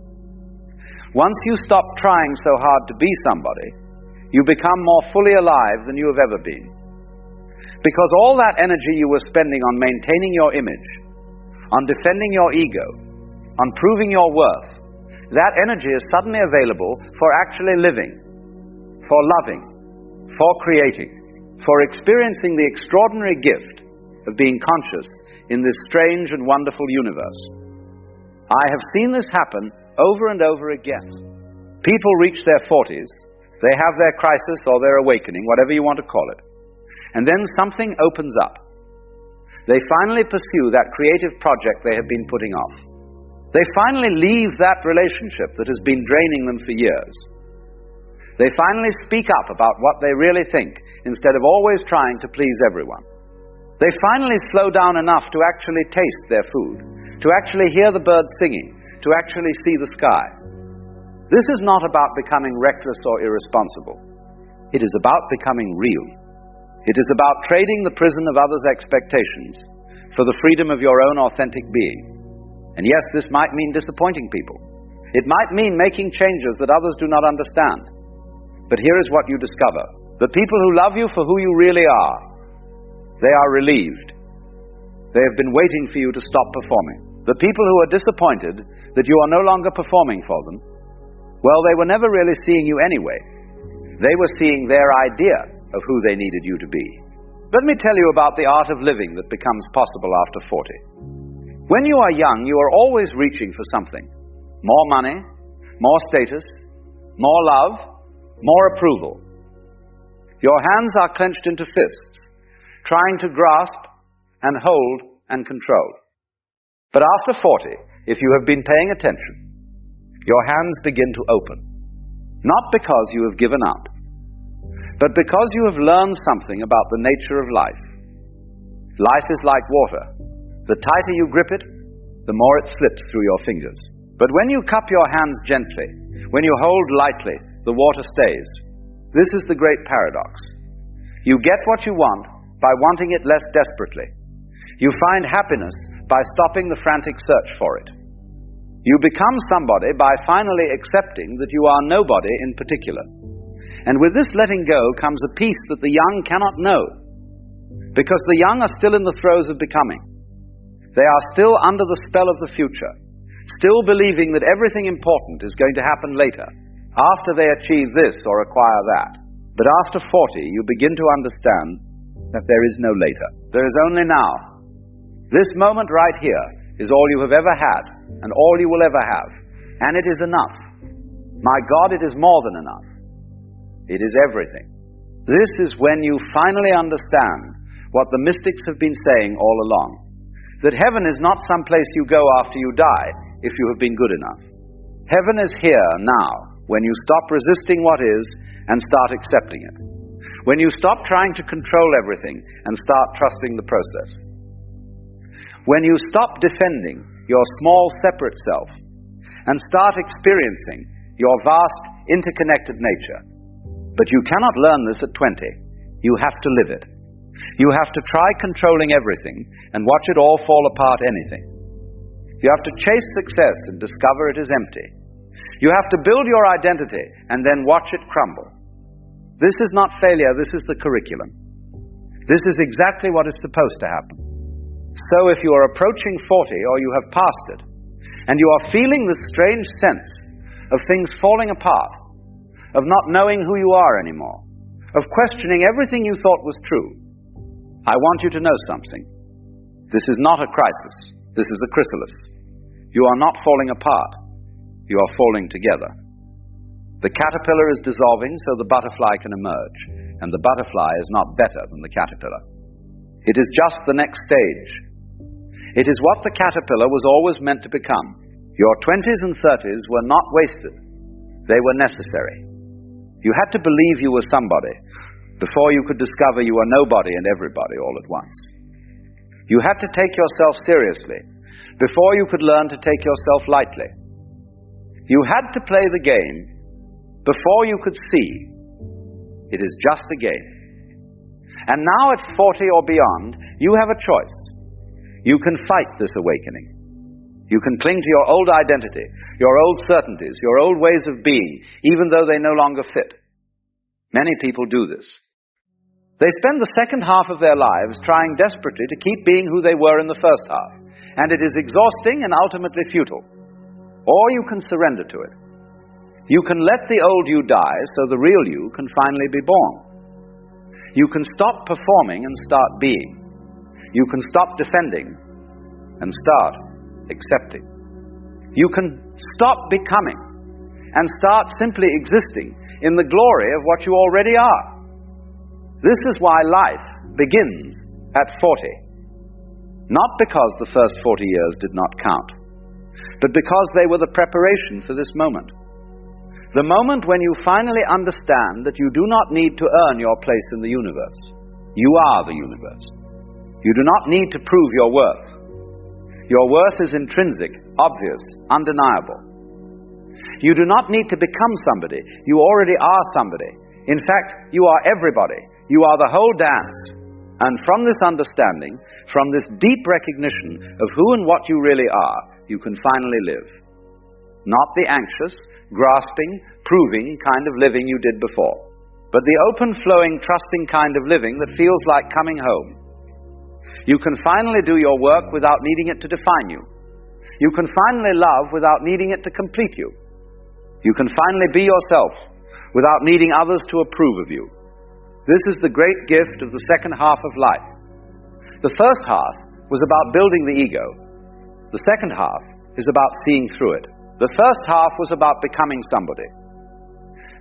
Once you stop trying so hard to be somebody, you become more fully alive than you have ever been. Because all that energy you were spending on maintaining your image, on defending your ego, on proving your worth, that energy is suddenly available for actually living, for loving, for creating, for experiencing the extraordinary gift of being conscious in this strange and wonderful universe. I have seen this happen over and over again. People reach their 40s, they have their crisis or their awakening, whatever you want to call it. And then something opens up. They finally pursue that creative project they have been putting off. They finally leave that relationship that has been draining them for years. They finally speak up about what they really think instead of always trying to please everyone. They finally slow down enough to actually taste their food, to actually hear the birds singing, to actually see the sky. This is not about becoming reckless or irresponsible. It is about becoming real. It is about trading the prison of others' expectations for the freedom of your own authentic being. And yes, this might mean disappointing people. It might mean making changes that others do not understand. But here is what you discover. The people who love you for who you really are, they are relieved. They have been waiting for you to stop performing. The people who are disappointed that you are no longer performing for them, well, they were never really seeing you anyway. They were seeing their idea of who they needed you to be. Let me tell you about the art of living that becomes possible after 40. When you are young, you are always reaching for something. More money, more status, more love, more approval. Your hands are clenched into fists, trying to grasp and hold and control. But after 40, if you have been paying attention, your hands begin to open. Not because you have given up, but because you have learned something about the nature of life. Life is like water. The tighter you grip it, the more it slips through your fingers. But when you cup your hands gently, when you hold lightly, the water stays. This is the great paradox. You get what you want by wanting it less desperately. You find happiness by stopping the frantic search for it. You become somebody by finally accepting that you are nobody in particular. And with this letting go comes a peace that the young cannot know, because the young are still in the throes of becoming. They are still under the spell of the future, still believing that everything important is going to happen later, after they achieve this or acquire that. But after 40, you begin to understand that there is no later. There is only now. This moment right here is all you have ever had, and all you will ever have. And it is enough. My God, it is more than enough. It is everything. This is when you finally understand what the mystics have been saying all along, that heaven is not some place you go after you die if you have been good enough. Heaven is here now, when you stop resisting what is and start accepting it. When you stop trying to control everything and start trusting the process. When you stop defending your small separate self and start experiencing your vast interconnected nature. But you cannot learn this at 20. You have to live it. You have to try controlling everything and watch it all fall apart anything. You have to chase success and discover it is empty. You have to build your identity and then watch it crumble. This is not failure, this is the curriculum. This is exactly what is supposed to happen. So if you are approaching 40 or you have passed it, and you are feeling this strange sense of things falling apart, of not knowing who you are anymore, of questioning everything you thought was true, I want you to know something. This is not a crisis. This is a chrysalis. You are not falling apart. You are falling together. The caterpillar is dissolving so the butterfly can emerge, and the butterfly is not better than the caterpillar. It is just the next stage. It is what the caterpillar was always meant to become. Your 20s and 30s were not wasted. They were necessary. You had to believe you were somebody before you could discover you were nobody and everybody all at once. You had to take yourself seriously before you could learn to take yourself lightly. You had to play the game before you could see it is just a game. And now at 40 or beyond, you have a choice. You can fight this awakening. You can cling to your old identity, your old certainties, your old ways of being, even though they no longer fit. Many people do this. They spend the second half of their lives trying desperately to keep being who they were in the first half, and it is exhausting and ultimately futile. Or you can surrender to it. You can let the old you die so the real you can finally be born. You can stop performing and start being. You can stop defending and start accepting. You can stop becoming and start simply existing in the glory of what you already are. This is why life begins at 40. Not because the first 40 years did not count, but because they were the preparation for this moment. The moment when you finally understand that you do not need to earn your place in the universe. You are the universe. You do not need to prove your worth. Your worth is intrinsic, obvious, undeniable. You do not need to become somebody. You already are somebody. In fact, you are everybody. You are the whole dance. And from this understanding, from this deep recognition of who and what you really are, you can finally live. Not the anxious, grasping, proving kind of living you did before, but the open-flowing, trusting kind of living that feels like coming home. You can finally do your work without needing it to define you. You can finally love without needing it to complete you. You can finally be yourself without needing others to approve of you. This is the great gift of the second half of life. The first half was about building the ego. The second half is about seeing through it. The first half was about becoming somebody.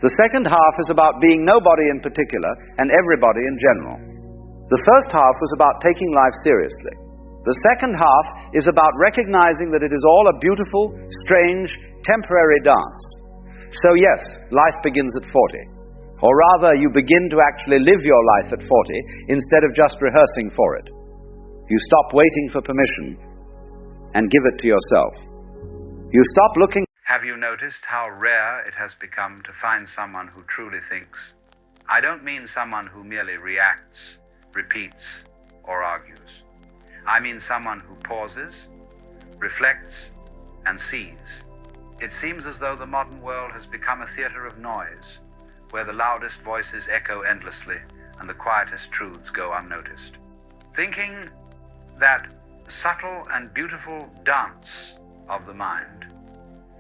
The second half is about being nobody in particular and everybody in general. The first half was about taking life seriously. The second half is about recognizing that it is all a beautiful, strange, temporary dance. So yes, life begins at 40. Or rather, you begin to actually live your life at 40 instead of just rehearsing for it. You stop waiting for permission and give it to yourself. You stop looking. Have you noticed how rare it has become to find someone who truly thinks? I don't mean someone who merely reacts, repeats, or argues. I mean someone who pauses, reflects, and sees. It seems as though the modern world has become a theater of noise, where the loudest voices echo endlessly and the quietest truths go unnoticed. Thinking that subtle and beautiful dance of the mind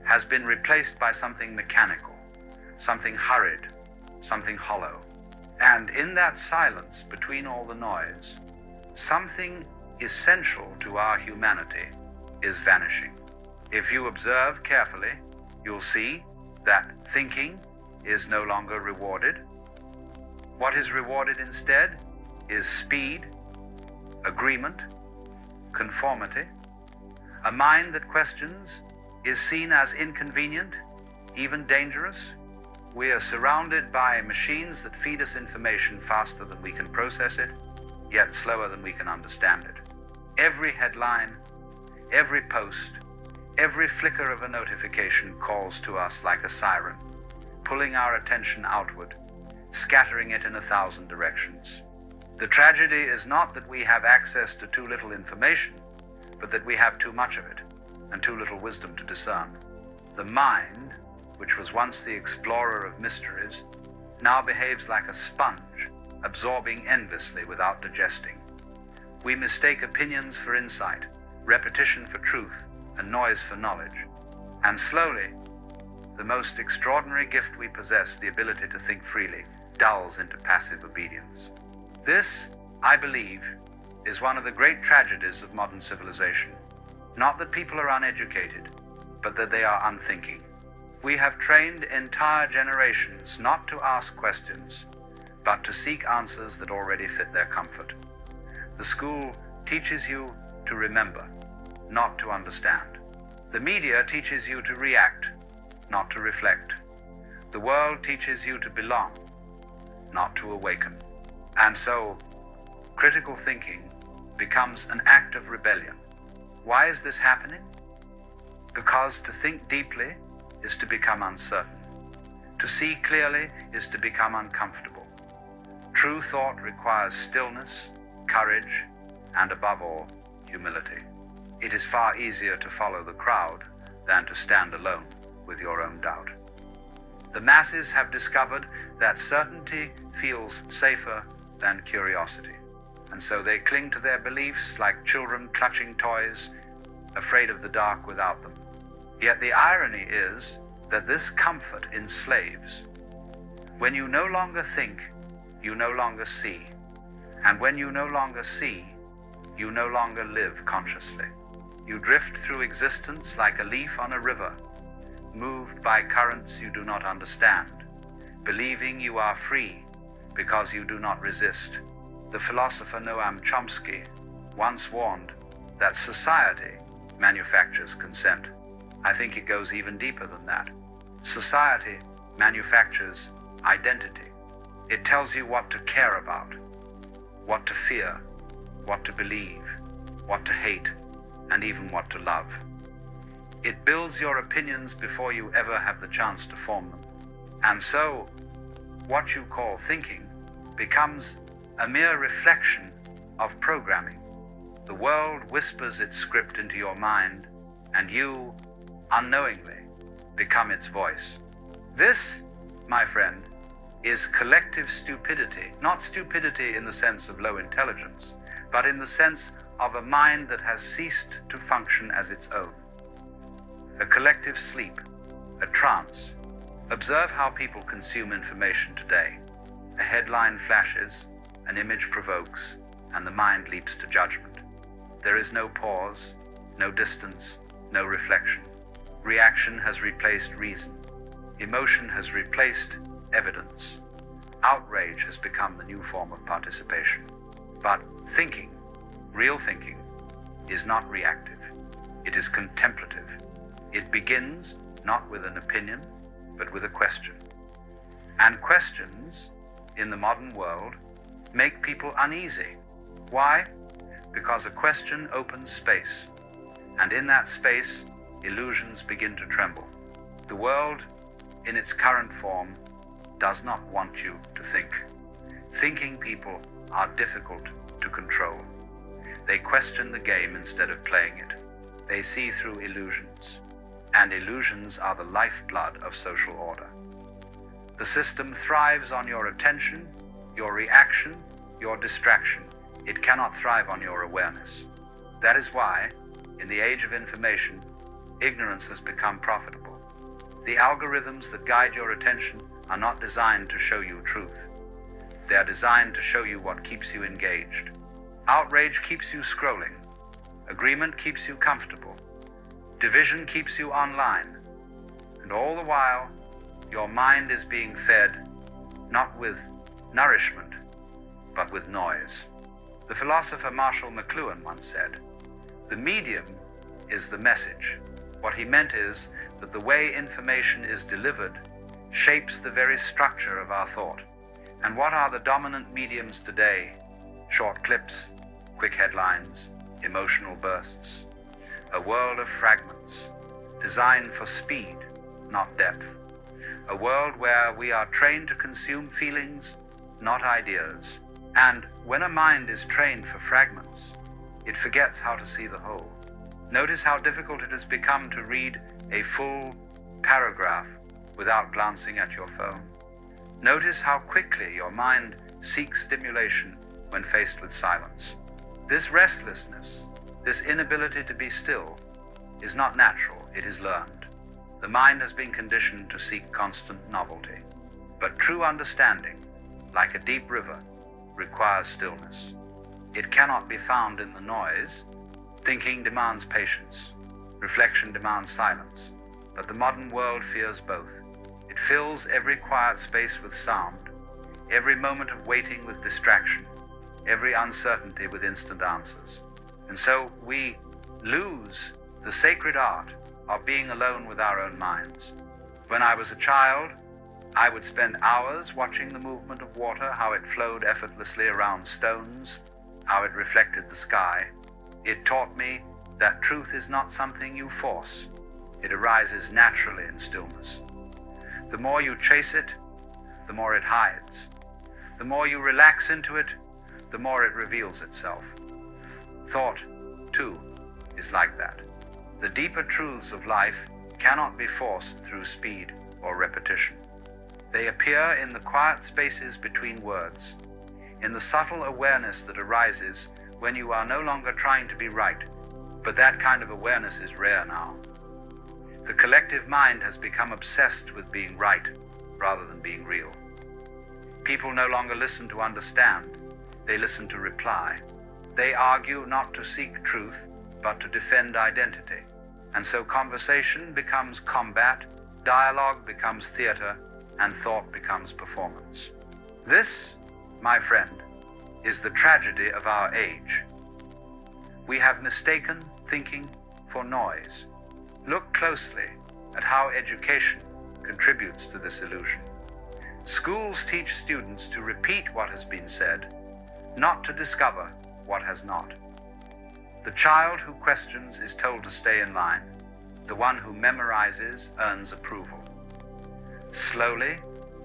has been replaced by something mechanical, something hurried, something hollow. And in that silence between all the noise, something essential to our humanity is vanishing. If you observe carefully, you'll see that thinking is no longer rewarded. What is rewarded instead is speed, agreement, conformity. A mind that questions is seen as inconvenient, even dangerous. We are surrounded by machines that feed us information faster than we can process it, yet slower than we can understand it. Every headline, every post, every flicker of a notification calls to us like a siren, pulling our attention outward, scattering it in 1,000 directions. The tragedy is not that we have access to too little information, but that we have too much of it and too little wisdom to discern. The mind, which was once the explorer of mysteries, now behaves like a sponge, absorbing endlessly without digesting. We mistake opinions for insight, repetition for truth, and noise for knowledge. And slowly, the most extraordinary gift we possess, the ability to think freely, dulls into passive obedience. This, I believe, is one of the great tragedies of modern civilization. Not that people are uneducated, but that they are unthinking. We have trained entire generations not to ask questions, but to seek answers that already fit their comfort. The school teaches you to remember, not to understand. The media teaches you to react, not to reflect. The world teaches you to belong, not to awaken. And so, critical thinking becomes an act of rebellion. Why is this happening? Because to think deeply is to become uncertain. To see clearly is to become uncomfortable. True thought requires stillness, courage, and above all, humility. It is far easier to follow the crowd than to stand alone with your own doubt. The masses have discovered that certainty feels safer than curiosity, and so they cling to their beliefs like children clutching toys, afraid of the dark without them. Yet the irony is that this comfort enslaves. When you no longer think, you no longer see. And when you no longer see, you no longer live consciously. You drift through existence like a leaf on a river, moved by currents you do not understand, believing you are free because you do not resist. The philosopher Noam Chomsky once warned that society manufactures consent. I think it goes even deeper than that. Society manufactures identity. It tells you what to care about, what to fear, what to believe, what to hate, and even what to love. It builds your opinions before you ever have the chance to form them. And so, what you call thinking becomes a mere reflection of programming. The world whispers its script into your mind, and you, unknowingly, become its voice. This, my friend, is collective stupidity, not stupidity in the sense of low intelligence, but in the sense of a mind that has ceased to function as its own. A collective sleep, a trance. Observe how people consume information today. A headline flashes, an image provokes, and the mind leaps to judgment. There is no pause, no distance, no reflection. Reaction has replaced reason. Emotion has replaced evidence. Outrage has become the new form of participation. But thinking, real thinking, is not reactive. It is contemplative. It begins not with an opinion, but with a question. And questions, in the modern world, make people uneasy. Why? Because a question opens space, and in that space, illusions begin to tremble. The world, in its current form, does not want you to think. Thinking people are difficult to control. They question the game instead of playing it. They see through illusions, and illusions are the lifeblood of social order. The system thrives on your attention, your reaction, your distraction. It cannot thrive on your awareness. That is why, in the age of information, ignorance has become profitable. The algorithms that guide your attention are not designed to show you truth. They are designed to show you what keeps you engaged. Outrage keeps you scrolling. Agreement keeps you comfortable. Division keeps you online. And all the while, your mind is being fed not with nourishment, but with noise. The philosopher Marshall McLuhan once said, "The medium is the message." What he meant is that the way information is delivered shapes the very structure of our thought. And what are the dominant mediums today? Short clips, quick headlines, emotional bursts. A world of fragments, designed for speed, not depth. A world where we are trained to consume feelings, not ideas. And when a mind is trained for fragments, it forgets how to see the whole. Notice how difficult it has become to read a full paragraph without glancing at your phone. Notice how quickly your mind seeks stimulation when faced with silence. This restlessness, this inability to be still, is not natural, it is learned. The mind has been conditioned to seek constant novelty. But true understanding, like a deep river, requires stillness. It cannot be found in the noise. Thinking demands patience. Reflection demands silence. But the modern world fears both. It fills every quiet space with sound, every moment of waiting with distraction, every uncertainty with instant answers. And so we lose the sacred art of being alone with our own minds. When I was a child, I would spend hours watching the movement of water, how it flowed effortlessly around stones, how it reflected the sky. It taught me that truth is not something you force. It arises naturally in stillness. The more you chase it, the more it hides. The more you relax into it, the more it reveals itself. Thought, too, is like that. The deeper truths of life cannot be forced through speed or repetition. They appear in the quiet spaces between words, in the subtle awareness that arises when you are no longer trying to be right. But that kind of awareness is rare now. The collective mind has become obsessed with being right rather than being real. People no longer listen to understand, they listen to reply. They argue not to seek truth, but to defend identity. And so conversation becomes combat, dialogue becomes theater, and thought becomes performance. This, my friend, is the tragedy of our age. We have mistaken thinking for noise. Look closely at how education contributes to this illusion. Schools teach students to repeat what has been said, not to discover what has not. The child who questions is told to stay in line. The one who memorizes earns approval. Slowly,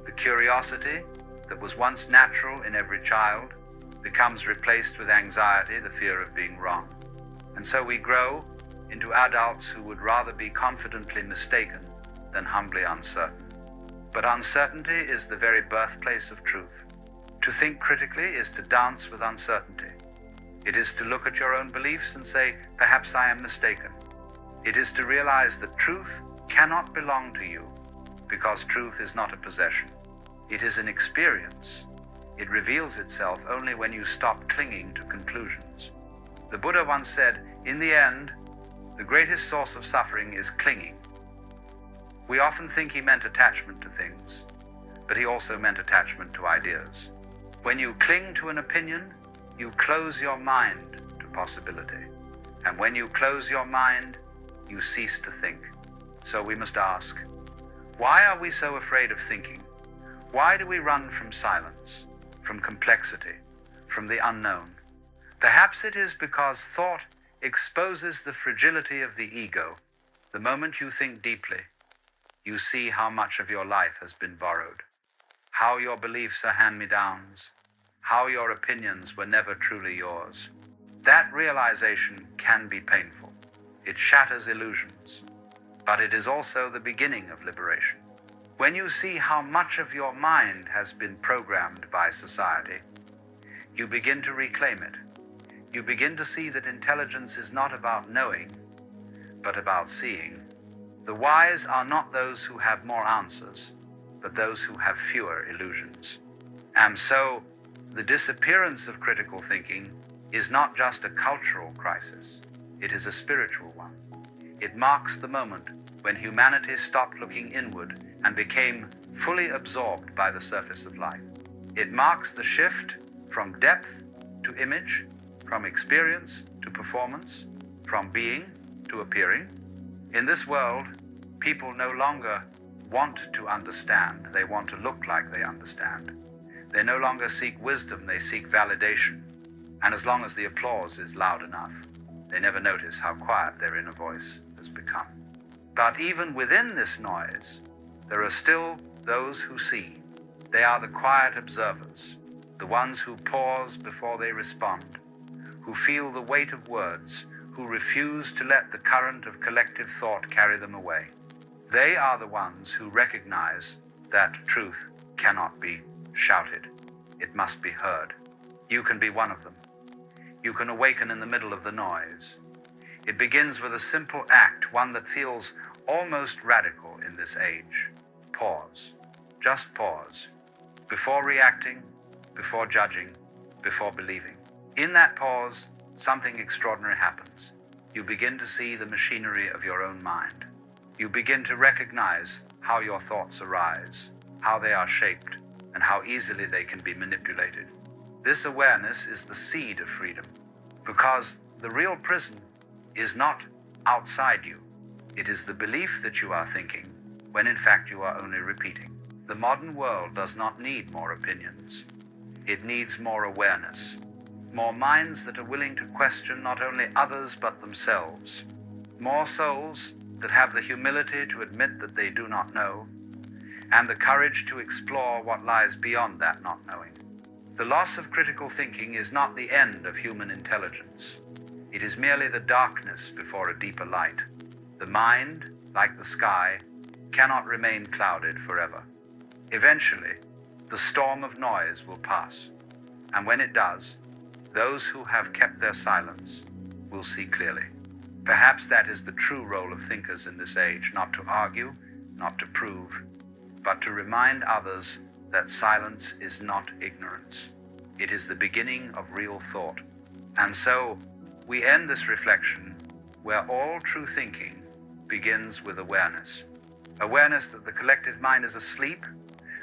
the curiosity that was once natural in every child becomes replaced with anxiety, the fear of being wrong. And so we grow into adults who would rather be confidently mistaken than humbly uncertain. But uncertainty is the very birthplace of truth. To think critically is to dance with uncertainty. It is to look at your own beliefs and say, perhaps I am mistaken. It is to realize that truth cannot belong to you, because truth is not a possession. It is an experience. It reveals itself only when you stop clinging to conclusions. The Buddha once said, in the end, the greatest source of suffering is clinging. We often think he meant attachment to things, but he also meant attachment to ideas. When you cling to an opinion, you close your mind to possibility. And when you close your mind, you cease to think. So we must ask, why are we so afraid of thinking? Why do we run from silence, from complexity, from the unknown? Perhaps it is because thought exposes the fragility of the ego. The moment you think deeply, you see how much of your life has been borrowed, how your beliefs are hand-me-downs, how your opinions were never truly yours. That realization can be painful. It shatters illusions, but it is also the beginning of liberation. When you see how much of your mind has been programmed by society, you begin to reclaim it. You begin to see that intelligence is not about knowing, but about seeing. The wise are not those who have more answers, but those who have fewer illusions. And so, the disappearance of critical thinking is not just a cultural crisis, it is a spiritual one. It marks the moment when humanity stopped looking inward and became fully absorbed by the surface of life. It marks the shift from depth to image, from experience to performance, from being to appearing. In this world, people no longer want to understand, they want to look like they understand. They no longer seek wisdom, they seek validation. And as long as the applause is loud enough, they never notice how quiet their inner voice has become. But even within this noise, there are still those who see. They are the quiet observers, the ones who pause before they respond, who feel the weight of words, who refuse to let the current of collective thought carry them away. They are the ones who recognize that truth cannot be shouted. It must be heard. You can be one of them. You can awaken in the middle of the noise. It begins with a simple act, one that feels almost radical in this age. Pause. Just pause. Before reacting, before judging, before believing. In that pause, something extraordinary happens. You begin to see the machinery of your own mind. You begin to recognize how your thoughts arise, how they are shaped, and how easily they can be manipulated. This awareness is the seed of freedom, because the real prison is not outside you. It is the belief that you are thinking, when in fact you are only repeating. The modern world does not need more opinions. It needs more awareness, more minds that are willing to question not only others but themselves, more souls that have the humility to admit that they do not know, and the courage to explore what lies beyond that not knowing. The loss of critical thinking is not the end of human intelligence. It is merely the darkness before a deeper light. The mind, like the sky, cannot remain clouded forever. Eventually, the storm of noise will pass, and when it does, those who have kept their silence will see clearly. Perhaps that is the true role of thinkers in this age, not to argue, not to prove, but to remind others that silence is not ignorance. It is the beginning of real thought. And so, we end this reflection where all true thinking begins with awareness. Awareness that the collective mind is asleep,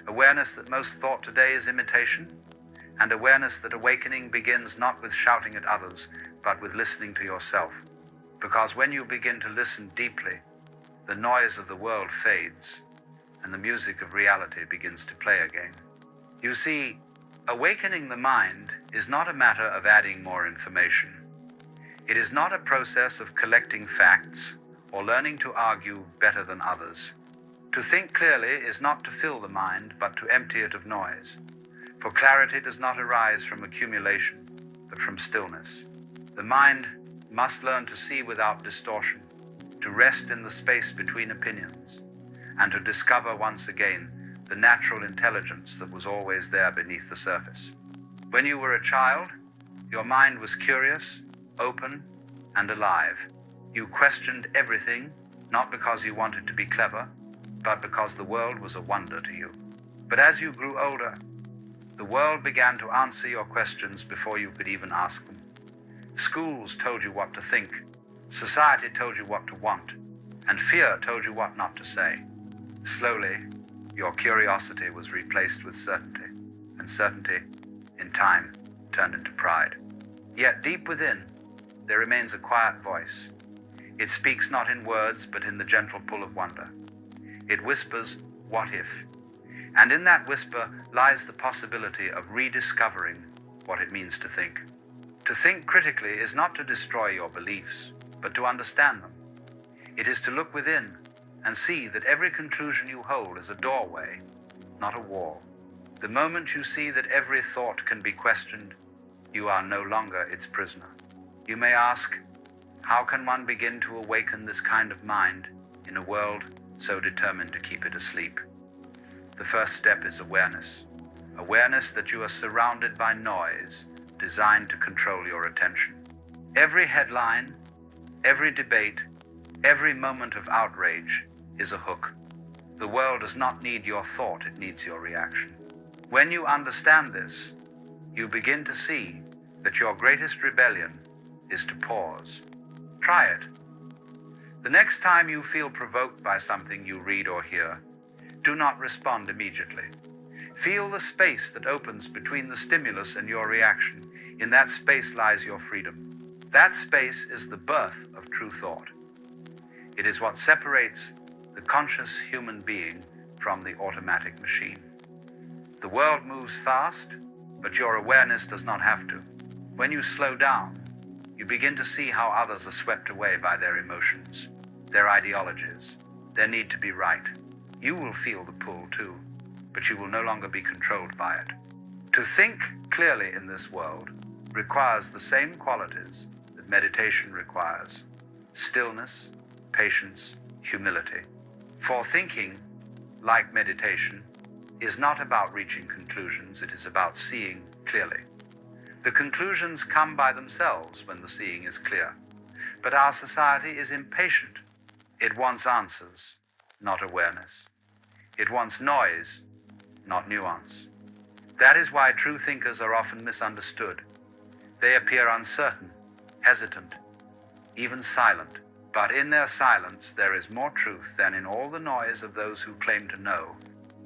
awareness that most thought today is imitation, and awareness that awakening begins not with shouting at others, but with listening to yourself. Because when you begin to listen deeply, the noise of the world fades, and the music of reality begins to play again. You see, awakening the mind is not a matter of adding more information. It is not a process of collecting facts or learning to argue better than others. To think clearly is not to fill the mind, but to empty it of noise. For clarity does not arise from accumulation, but from stillness. The mind must learn to see without distortion, to rest in the space between opinions, and to discover once again the natural intelligence that was always there beneath the surface. When you were a child, your mind was curious, open, and alive. You questioned everything, not because you wanted to be clever, but because the world was a wonder to you. But as you grew older, the world began to answer your questions before you could even ask them. Schools told you what to think, society told you what to want, and fear told you what not to say. Slowly, your curiosity was replaced with certainty, and certainty, in time, turned into pride. Yet deep within, there remains a quiet voice. It speaks not in words, but in the gentle pull of wonder. It whispers, "What if?" And in that whisper lies the possibility of rediscovering what it means to think. To think critically is not to destroy your beliefs, but to understand them. It is to look within and see that every conclusion you hold is a doorway, not a wall. The moment you see that every thought can be questioned, you are no longer its prisoner. You may ask, how can one begin to awaken this kind of mind in a world so determined to keep it asleep? The first step is awareness. Awareness that you are surrounded by noise designed to control your attention. Every headline, every debate, every moment of outrage is a hook. The world does not need your thought, it needs your reaction. When you understand this, you begin to see that your greatest rebellion is to pause. Try it. The next time you feel provoked by something you read or hear, do not respond immediately. Feel the space that opens between the stimulus and your reaction. In that space lies your freedom. That space is the birth of true thought. It is what separates the conscious human being from the automatic machine. The world moves fast, but your awareness does not have to. When you slow down, you begin to see how others are swept away by their emotions, their ideologies, their need to be right. You will feel the pull too, but you will no longer be controlled by it. To think clearly in this world requires the same qualities that meditation requires: stillness, patience, humility. For thinking, like meditation, is not about reaching conclusions, it is about seeing clearly. The conclusions come by themselves when the seeing is clear. But our society is impatient. It wants answers, not awareness. It wants noise, not nuance. That is why true thinkers are often misunderstood. They appear uncertain, hesitant, even silent. But in their silence there is more truth than in all the noise of those who claim to know.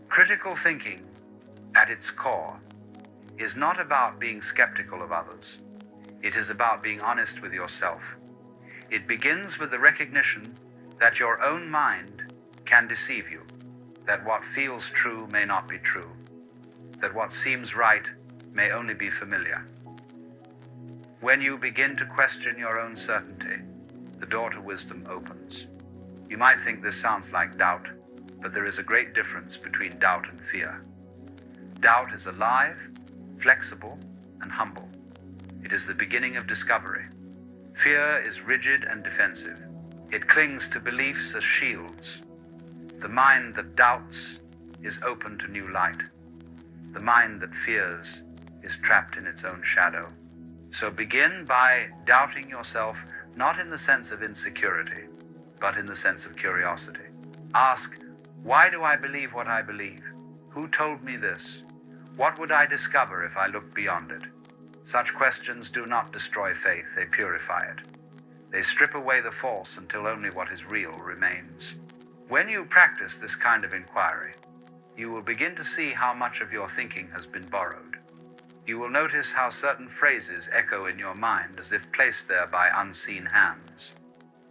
Critical thinking, at its core, is not about being skeptical of others. It is about being honest with yourself. It begins with the recognition that your own mind can deceive you, that what feels true may not be true, that what seems right may only be familiar. When you begin to question your own certainty, the door to wisdom opens. You might think this sounds like doubt, but there is a great difference between doubt and fear. Doubt is alive, flexible, and humble. It is the beginning of discovery. Fear is rigid and defensive. It clings to beliefs as shields. The mind that doubts is open to new light. The mind that fears is trapped in its own shadow. So begin by doubting yourself, not in the sense of insecurity, but in the sense of curiosity. Ask, why do I believe what I believe? Who told me this? What would I discover if I looked beyond it? Such questions do not destroy faith, they purify it. They strip away the false until only what is real remains. When you practice this kind of inquiry, you will begin to see how much of your thinking has been borrowed. You will notice how certain phrases echo in your mind as if placed there by unseen hands.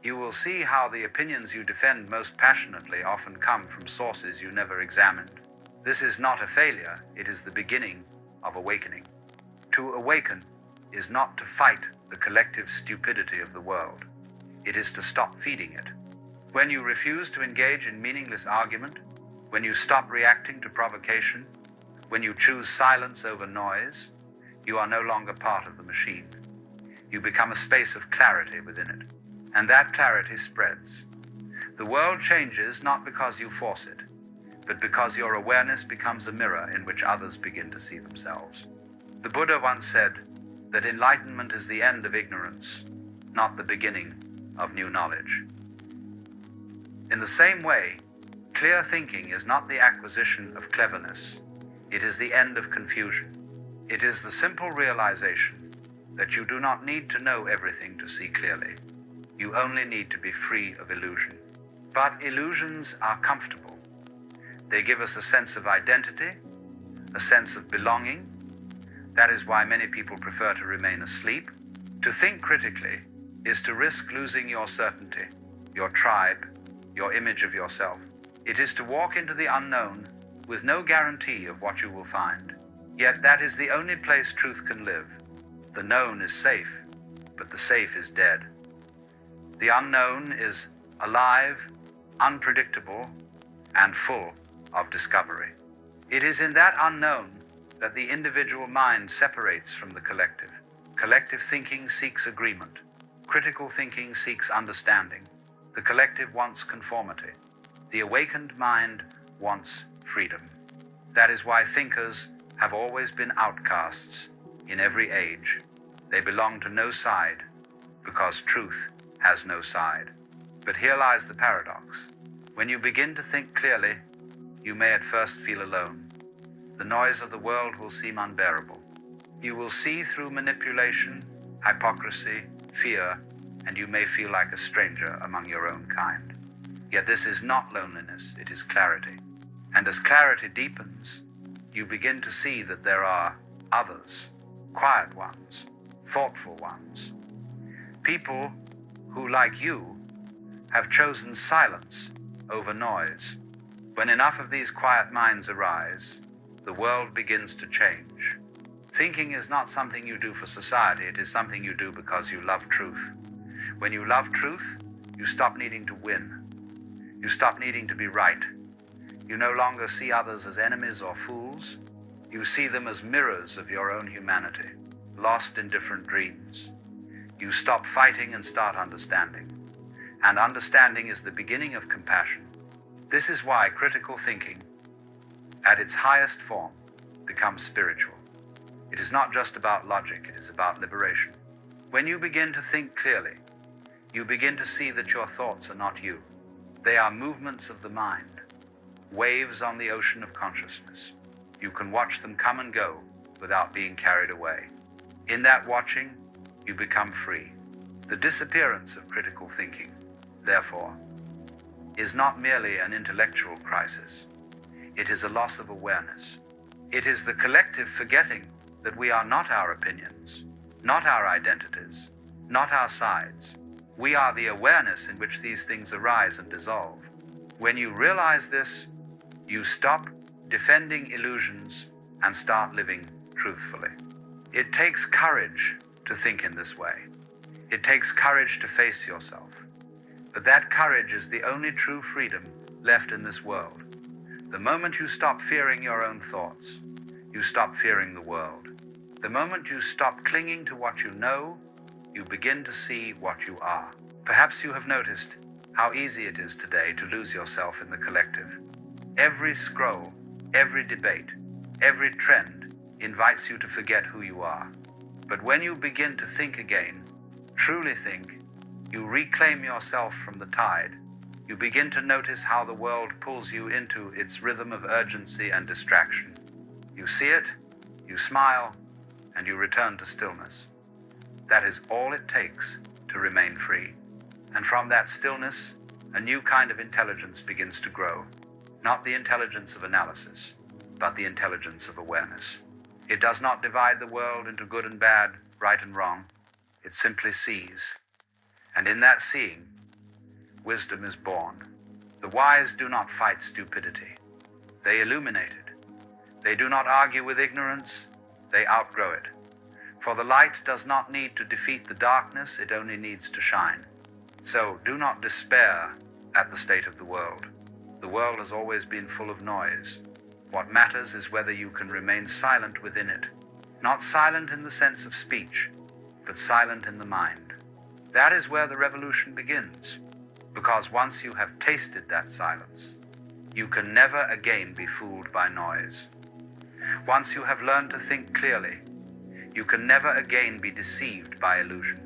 You will see how the opinions you defend most passionately often come from sources you never examined. This is not a failure, it is the beginning of awakening. To awaken is not to fight the collective stupidity of the world. It is to stop feeding it. When you refuse to engage in meaningless argument, when you stop reacting to provocation, when you choose silence over noise, you are no longer part of the machine. You become a space of clarity within it, and that clarity spreads. The world changes not because you force it, but because your awareness becomes a mirror in which others begin to see themselves. The Buddha once said that enlightenment is the end of ignorance, not the beginning of new knowledge. In the same way, clear thinking is not the acquisition of cleverness, it is the end of confusion. It is the simple realization that you do not need to know everything to see clearly. You only need to be free of illusion. But illusions are comfortable. They give us a sense of identity, a sense of belonging. That is why many people prefer to remain asleep. To think critically is to risk losing your certainty, your tribe, your image of yourself. It is to walk into the unknown with no guarantee of what you will find. Yet that is the only place truth can live. The known is safe, but the safe is dead. The unknown is alive, unpredictable, and full of discovery. It is in that unknown that the individual mind separates from the collective. Collective thinking seeks agreement. Critical thinking seeks understanding. The collective wants conformity. The awakened mind wants freedom. That is why thinkers have always been outcasts in every age. They belong to no side because truth has no side. But here lies the paradox. When you begin to think clearly, you may at first feel alone. The noise of the world will seem unbearable. You will see through manipulation, hypocrisy, fear, and you may feel like a stranger among your own kind. Yet this is not loneliness, it is clarity. And as clarity deepens, you begin to see that there are others, quiet ones, thoughtful ones, people who, like you, have chosen silence over noise. When enough of these quiet minds arise, the world begins to change. Thinking is not something you do for society, it is something you do because you love truth. When you love truth, you stop needing to win. You stop needing to be right. You no longer see others as enemies or fools. You see them as mirrors of your own humanity, lost in different dreams. You stop fighting and start understanding. And understanding is the beginning of compassion. This is why critical thinking, at its highest form, becomes spiritual. It is not just about logic, it is about liberation. When you begin to think clearly, you begin to see that your thoughts are not you. They are movements of the mind, waves on the ocean of consciousness. You can watch them come and go without being carried away. In that watching, you become free. The disappearance of critical thinking, therefore, is not merely an intellectual crisis. It is a loss of awareness. It is the collective forgetting that we are not our opinions, not our identities, not our sides. We are the awareness in which these things arise and dissolve. When you realize this, you stop defending illusions and start living truthfully. It takes courage to think in this way. It takes courage to face yourself. But that courage is the only true freedom left in this world. The moment you stop fearing your own thoughts, you stop fearing the world. The moment you stop clinging to what you know, you begin to see what you are. Perhaps you have noticed how easy it is today to lose yourself in the collective. Every scroll, every debate, every trend invites you to forget who you are. But when you begin to think again, truly think, you reclaim yourself from the tide. You begin to notice how the world pulls you into its rhythm of urgency and distraction. You see it, you smile, and you return to stillness. That is all it takes to remain free. And from that stillness, a new kind of intelligence begins to grow. Not the intelligence of analysis, but the intelligence of awareness. It does not divide the world into good and bad, right and wrong. It simply sees. And in that seeing, wisdom is born. The wise do not fight stupidity. They illuminate it. They do not argue with ignorance. They outgrow it. For the light does not need to defeat the darkness, it only needs to shine. So do not despair at the state of the world. The world has always been full of noise. What matters is whether you can remain silent within it. Not silent in the sense of speech, but silent in the mind. That is where the revolution begins, because once you have tasted that silence, you can never again be fooled by noise. Once you have learned to think clearly, you can never again be deceived by illusion.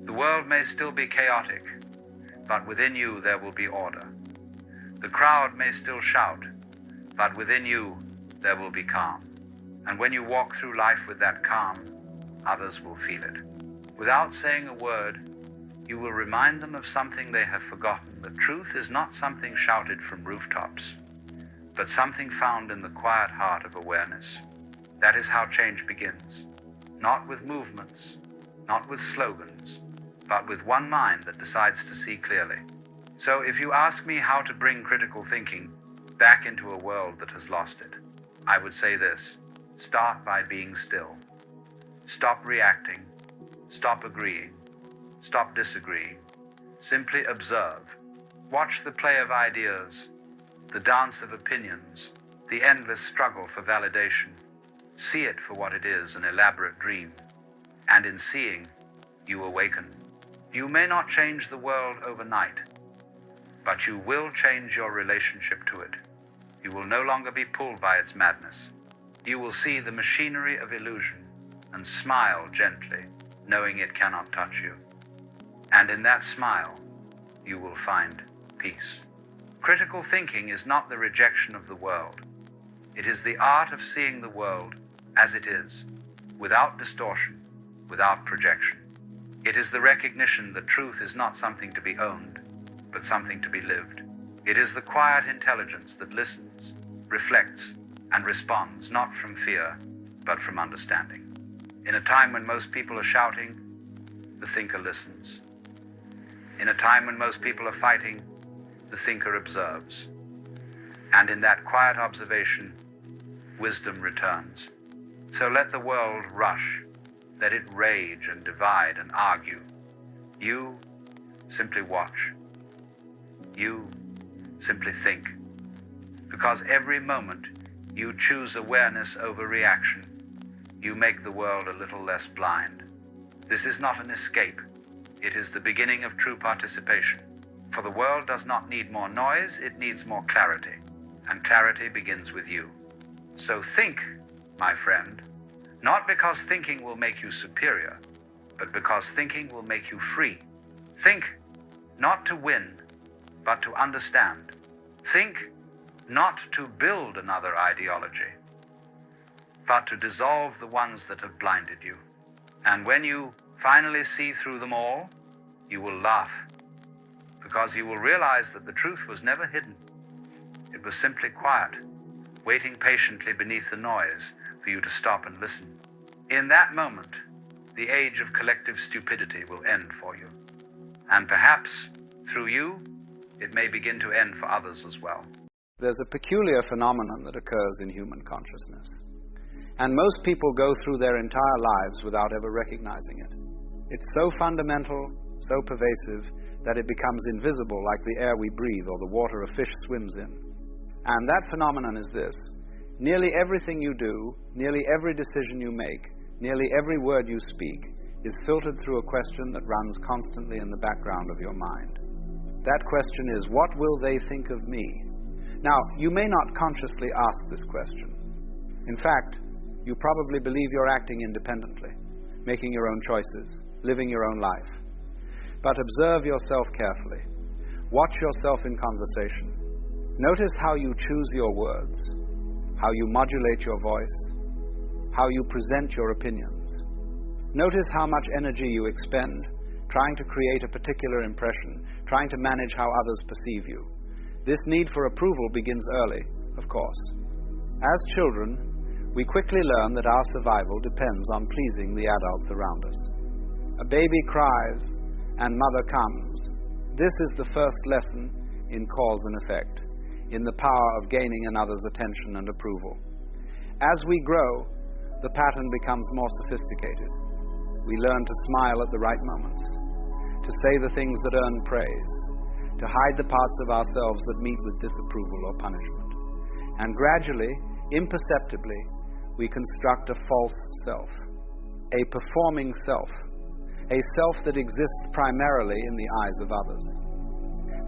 The world may still be chaotic, but within you there will be order. The crowd may still shout, but within you there will be calm. And when you walk through life with that calm, others will feel it. Without saying a word, you will remind them of something they have forgotten. The truth is not something shouted from rooftops, but something found in the quiet heart of awareness. That is how change begins. Not with movements, not with slogans, but with one mind that decides to see clearly. So if you ask me how to bring critical thinking back into a world that has lost it, I would say this: start by being still. Stop reacting, stop agreeing, stop disagreeing. Simply observe. Watch the play of ideas, the dance of opinions, the endless struggle for validation. See it for what it is, an elaborate dream. And in seeing, you awaken. You may not change the world overnight, but you will change your relationship to it. You will no longer be pulled by its madness. You will see the machinery of illusion and smile gently, knowing it cannot touch you. And in that smile, you will find peace. Critical thinking is not the rejection of the world. It is the art of seeing the world as it is, without distortion, without projection. It is the recognition that truth is not something to be owned, but something to be lived. It is the quiet intelligence that listens, reflects, and responds not from fear, but from understanding. In a time when most people are shouting, the thinker listens. In a time when most people are fighting, the thinker observes. And in that quiet observation, wisdom returns. So let the world rush, let it rage and divide and argue. You simply watch. You simply think. Because every moment you choose awareness over reaction, you make the world a little less blind. This is not an escape. It is the beginning of true participation. For the world does not need more noise, it needs more clarity. And clarity begins with you. So think, my friend, not because thinking will make you superior, but because thinking will make you free. Think not to win, but to understand. Think not to build another ideology, but to dissolve the ones that have blinded you. And when you finally see through them all, you will laugh, because you will realize that the truth was never hidden. It was simply quiet, waiting patiently beneath the noise for you to stop and listen. In that moment, the age of collective stupidity will end for you. And perhaps, through you, it may begin to end for others as well. There's a peculiar phenomenon that occurs in human consciousness. And most people go through their entire lives without ever recognizing it. It's so fundamental, so pervasive, that it becomes invisible like the air we breathe or the water a fish swims in. And that phenomenon is this. Nearly everything you do, nearly every decision you make, nearly every word you speak is filtered through a question that runs constantly in the background of your mind. That question is, what will they think of me? Now, you may not consciously ask this question. In fact, you probably believe you're acting independently, making your own choices, living your own life. But observe yourself carefully. Watch yourself in conversation. Notice how you choose your words, how you modulate your voice, how you present your opinions. Notice how much energy you expend trying to create a particular impression, trying to manage how others perceive you. This need for approval begins early, of course. As children, we quickly learn that our survival depends on pleasing the adults around us. A baby cries and mother comes. This is the first lesson in cause and effect, in the power of gaining another's attention and approval. As we grow, the pattern becomes more sophisticated. We learn to smile at the right moments, to say the things that earn praise, to hide the parts of ourselves that meet with disapproval or punishment. And gradually, imperceptibly, we construct a false self, a performing self, a self that exists primarily in the eyes of others.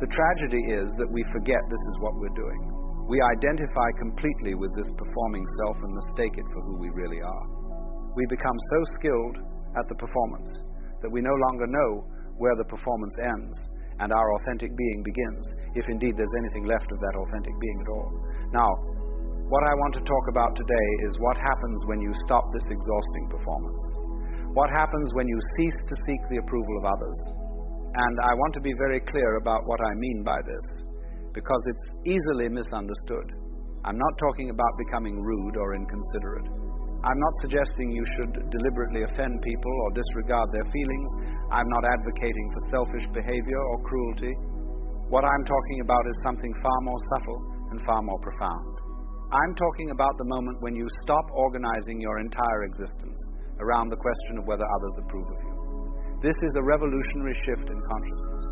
The tragedy is that we forget this is what we're doing. We identify completely with this performing self and mistake it for who we really are. We become so skilled at the performance that we no longer know where the performance ends and our authentic being begins, if indeed there's anything left of that authentic being at all. Now, what I want to talk about today is what happens when you stop this exhausting performance. What happens when you cease to seek the approval of others. And I want to be very clear about what I mean by this, because it's easily misunderstood. I'm not talking about becoming rude or inconsiderate. I'm not suggesting you should deliberately offend people or disregard their feelings. I'm not advocating for selfish behavior or cruelty. What I'm talking about is something far more subtle and far more profound. I'm talking about the moment when you stop organizing your entire existence around the question of whether others approve of you. This is a revolutionary shift in consciousness,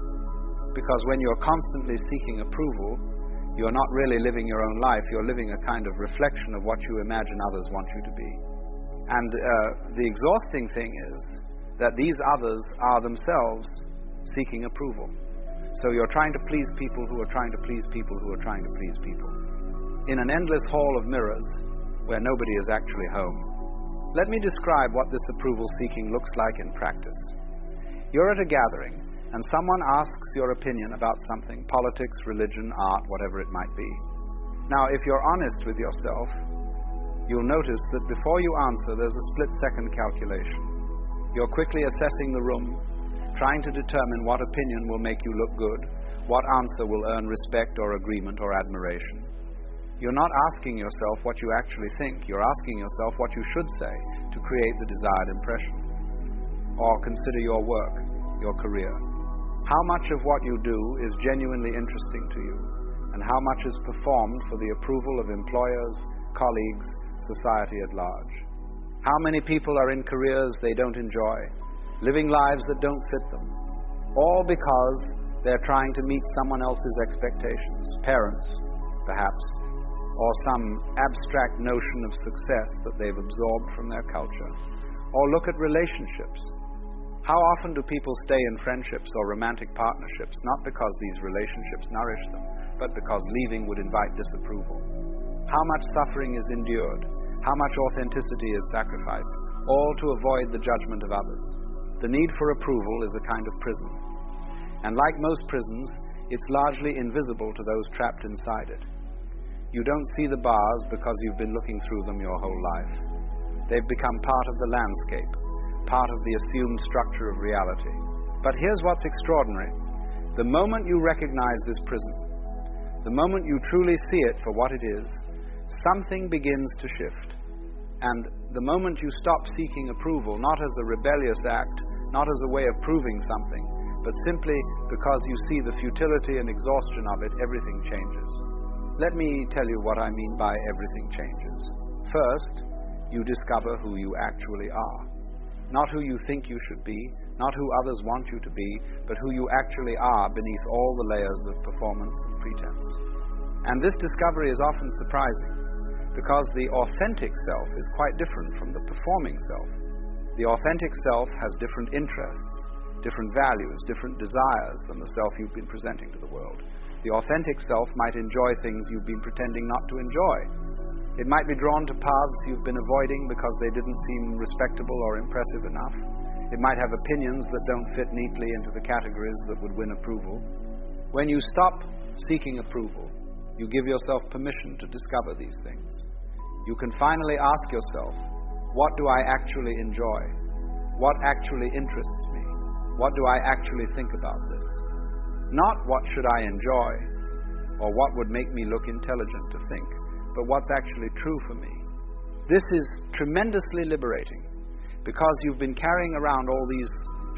because when you're constantly seeking approval, you're not really living your own life, you're living a kind of reflection of what you imagine others want you to be. And the exhausting thing is that these others are themselves seeking approval. So you're trying to please people who are trying to please people who are trying to please people, in an endless hall of mirrors where nobody is actually home. Let me describe what this approval seeking looks like in practice. You're at a gathering, and someone asks your opinion about something, politics, religion, art, whatever it might be. Now, if you're honest with yourself, you'll notice that before you answer, there's a split-second calculation. You're quickly assessing the room, trying to determine what opinion will make you look good, what answer will earn respect or agreement or admiration. You're not asking yourself what you actually think. You're asking yourself what you should say to create the desired impression. Or consider your work, your career. How much of what you do is genuinely interesting to you, and how much is performed for the approval of employers, colleagues, society at large? How many people are in careers they don't enjoy, living lives that don't fit them, all because they're trying to meet someone else's expectations, parents, perhaps, or some abstract notion of success that they've absorbed from their culture? Or look at relationships. How often do people stay in friendships or romantic partnerships, not because these relationships nourish them, but because leaving would invite disapproval? How much suffering is endured? How much authenticity is sacrificed, all to avoid the judgment of others? The need for approval is a kind of prison. And like most prisons, it's largely invisible to those trapped inside it. You don't see the bars because you've been looking through them your whole life. They've become part of the landscape, part of the assumed structure of reality. But here's what's extraordinary. The moment you recognize this prison, the moment you truly see it for what it is, something begins to shift. And the moment you stop seeking approval, not as a rebellious act, not as a way of proving something, but simply because you see the futility and exhaustion of it, everything changes. Let me tell you what I mean by everything changes. First, you discover who you actually are. Not who you think you should be, not who others want you to be, but who you actually are beneath all the layers of performance and pretense. And this discovery is often surprising, because the authentic self is quite different from the performing self. The authentic self has different interests, different values, different desires than the self you've been presenting to the world. The authentic self might enjoy things you've been pretending not to enjoy. It might be drawn to paths you've been avoiding because they didn't seem respectable or impressive enough. It might have opinions that don't fit neatly into the categories that would win approval. When you stop seeking approval, you give yourself permission to discover these things. You can finally ask yourself, what do I actually enjoy? What actually interests me? What do I actually think about this? Not what should I enjoy, or what would make me look intelligent to think, but what's actually true for me. This is tremendously liberating, because you've been carrying around all these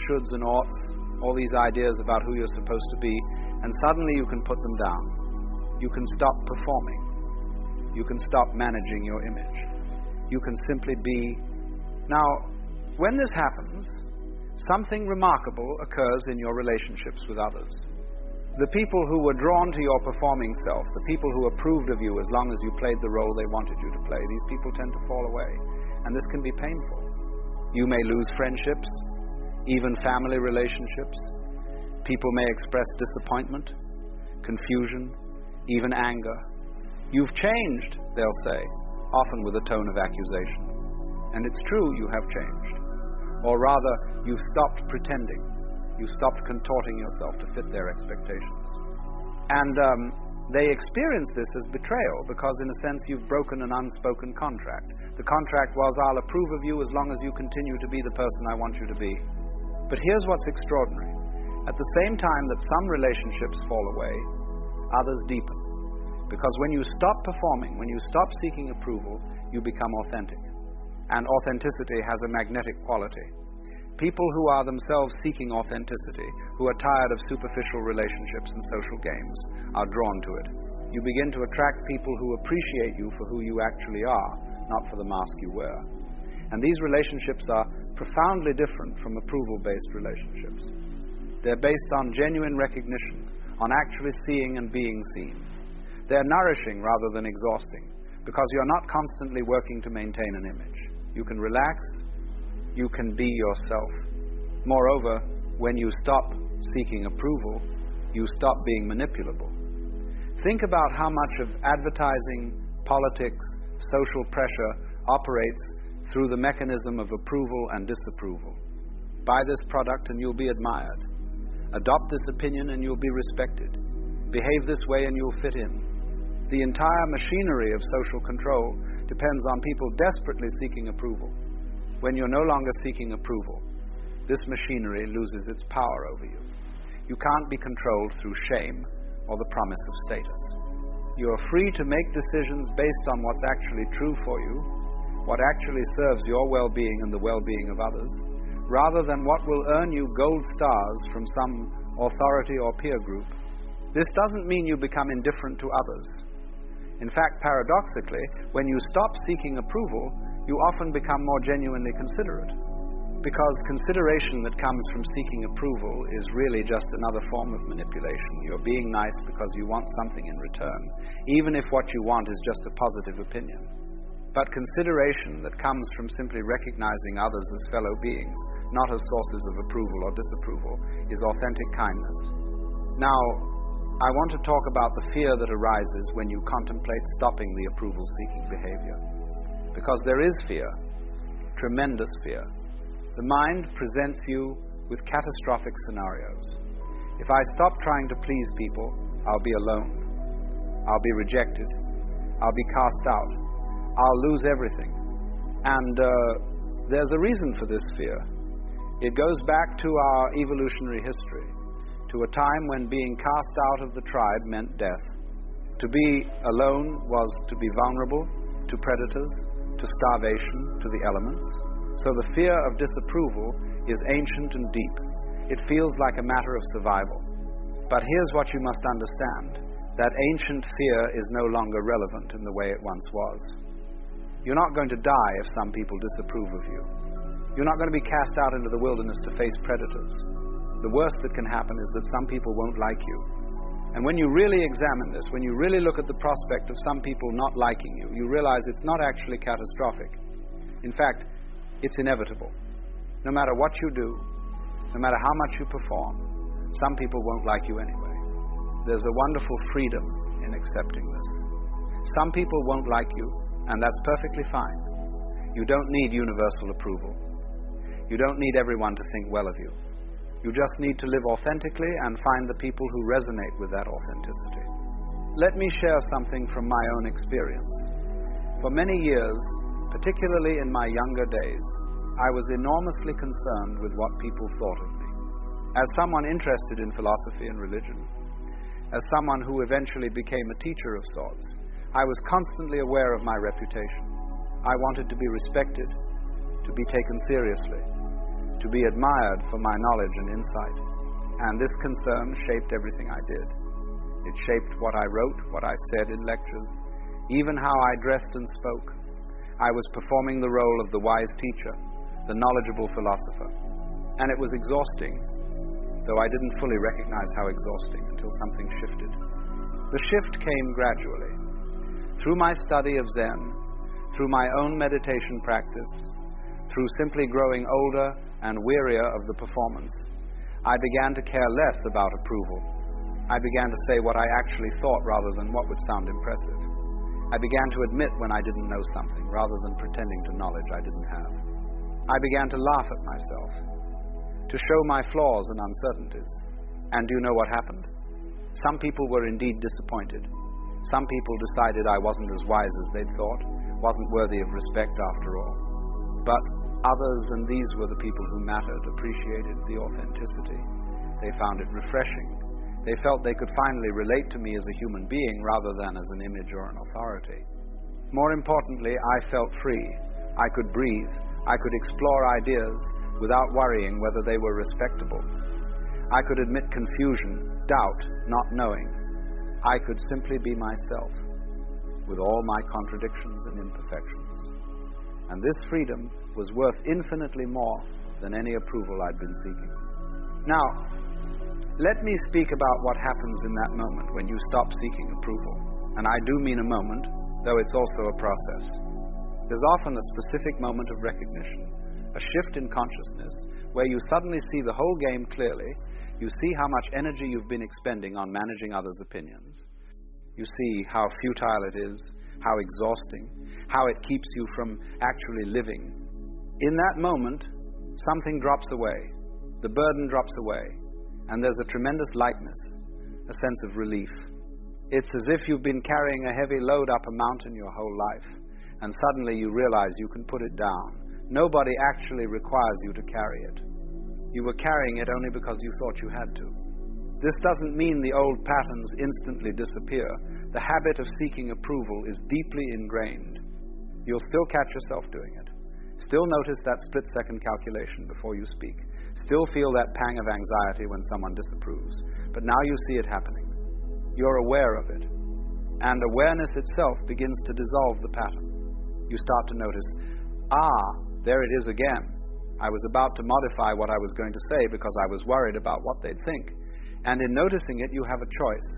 shoulds and oughts, all these ideas about who you're supposed to be, and suddenly you can put them down. You can stop performing. You can stop managing your image. You can simply be. Now, when this happens, something remarkable occurs in your relationships with others. The people who were drawn to your performing self, the people who approved of you as long as you played the role they wanted you to play, these people tend to fall away, and this can be painful. You may lose friendships, even family relationships. People may express disappointment, confusion, even anger. You've changed, they'll say, often with a tone of accusation. And it's true, you have changed. Or rather, you've stopped pretending. You stopped contorting yourself to fit their expectations. And they experience this as betrayal because, in a sense, you've broken an unspoken contract. The contract was, I'll approve of you as long as you continue to be the person I want you to be. But here's what's extraordinary. At the same time that some relationships fall away, others deepen. Because when you stop performing, when you stop seeking approval, you become authentic. And authenticity has a magnetic quality. People who are themselves seeking authenticity, who are tired of superficial relationships and social games, are drawn to it. You begin to attract people who appreciate you for who you actually are, not for the mask you wear. And these relationships are profoundly different from approval-based relationships. They're based on genuine recognition, on actually seeing and being seen. They're nourishing rather than exhausting, because you're not constantly working to maintain an image. You can relax. You can be yourself. Moreover, when you stop seeking approval, you stop being manipulable. Think about how much of advertising, politics, social pressure operates through the mechanism of approval and disapproval. Buy this product and you'll be admired. Adopt this opinion and you'll be respected. Behave this way and you'll fit in. The entire machinery of social control depends on people desperately seeking approval. When you're no longer seeking approval, this machinery loses its power over you. You can't be controlled through shame or the promise of status. You are free to make decisions based on what's actually true for you, what actually serves your well-being and the well-being of others, rather than what will earn you gold stars from some authority or peer group. This doesn't mean you become indifferent to others. In fact, paradoxically, when you stop seeking approval, you often become more genuinely considerate. Because consideration that comes from seeking approval is really just another form of manipulation. You're being nice because you want something in return, even if what you want is just a positive opinion. But consideration that comes from simply recognizing others as fellow beings, not as sources of approval or disapproval, is authentic kindness. Now, I want to talk about the fear that arises when you contemplate stopping the approval-seeking behavior. Because there is fear, tremendous fear. The mind presents you with catastrophic scenarios. If I stop trying to please people, I'll be alone. I'll be rejected. I'll be cast out. I'll lose everything. And there's a reason for this fear. It goes back to our evolutionary history, to a time when being cast out of the tribe meant death. To be alone was to be vulnerable to predators, to starvation, to the elements. So the fear of disapproval is ancient and deep. It feels like a matter of survival. But here's what you must understand. That ancient fear is no longer relevant in the way it once was. You're not going to die if some people disapprove of you. You're not going to be cast out into the wilderness to face predators. The worst that can happen is that some people won't like you. And when you really examine this, when you really look at the prospect of some people not liking you, you realize it's not actually catastrophic. In fact, it's inevitable. No matter what you do, no matter how much you perform, some people won't like you anyway. There's a wonderful freedom in accepting this. Some people won't like you, and that's perfectly fine. You don't need universal approval. You don't need everyone to think well of you. You just need to live authentically and find the people who resonate with that authenticity. Let me share something from my own experience. For many years, particularly in my younger days, I was enormously concerned with what people thought of me. As someone interested in philosophy and religion, as someone who eventually became a teacher of sorts, I was constantly aware of my reputation. I wanted to be respected, to be taken seriously, to be admired for my knowledge and insight. And this concern shaped everything I did. It shaped what I wrote, what I said in lectures, even how I dressed and spoke. I was performing the role of the wise teacher, the knowledgeable philosopher. And it was exhausting, though I didn't fully recognize how exhausting until something shifted. The shift came gradually. Through my study of Zen, through my own meditation practice, through simply growing older and wearier of the performance, I began to care less about approval. I began to say what I actually thought rather than what would sound impressive. I began to admit when I didn't know something rather than pretending to knowledge I didn't have. I began to laugh at myself, to show my flaws and uncertainties. And do you know what happened? Some people were indeed disappointed. Some people decided I wasn't as wise as they'd thought, wasn't worthy of respect after all. But others, and these were the people who mattered, appreciated the authenticity. They found it refreshing. They felt they could finally relate to me as a human being rather than as an image or an authority. More importantly, I felt free. I could breathe. I could explore ideas without worrying whether they were respectable. I could admit confusion, doubt, not knowing. I could simply be myself, with all my contradictions and imperfections. And this freedom was worth infinitely more than any approval I'd been seeking. Now, let me speak about what happens in that moment when you stop seeking approval. And I do mean a moment, though it's also a process. There's often a specific moment of recognition, a shift in consciousness, where you suddenly see the whole game clearly. You see how much energy you've been expending on managing others' opinions. You see how futile it is, how exhausting, how it keeps you from actually living. In that moment, something drops away. The burden drops away. And there's a tremendous lightness, a sense of relief. It's as if you've been carrying a heavy load up a mountain your whole life, and suddenly you realize you can put it down. Nobody actually requires you to carry it. You were carrying it only because you thought you had to. This doesn't mean the old patterns instantly disappear. The habit of seeking approval is deeply ingrained. You'll still catch yourself doing it. Still notice that split-second calculation before you speak. Still feel that pang of anxiety when someone disapproves. But now you see it happening. You're aware of it. And awareness itself begins to dissolve the pattern. You start to notice, there it is again. I was about to modify what I was going to say because I was worried about what they'd think. And in noticing it, you have a choice.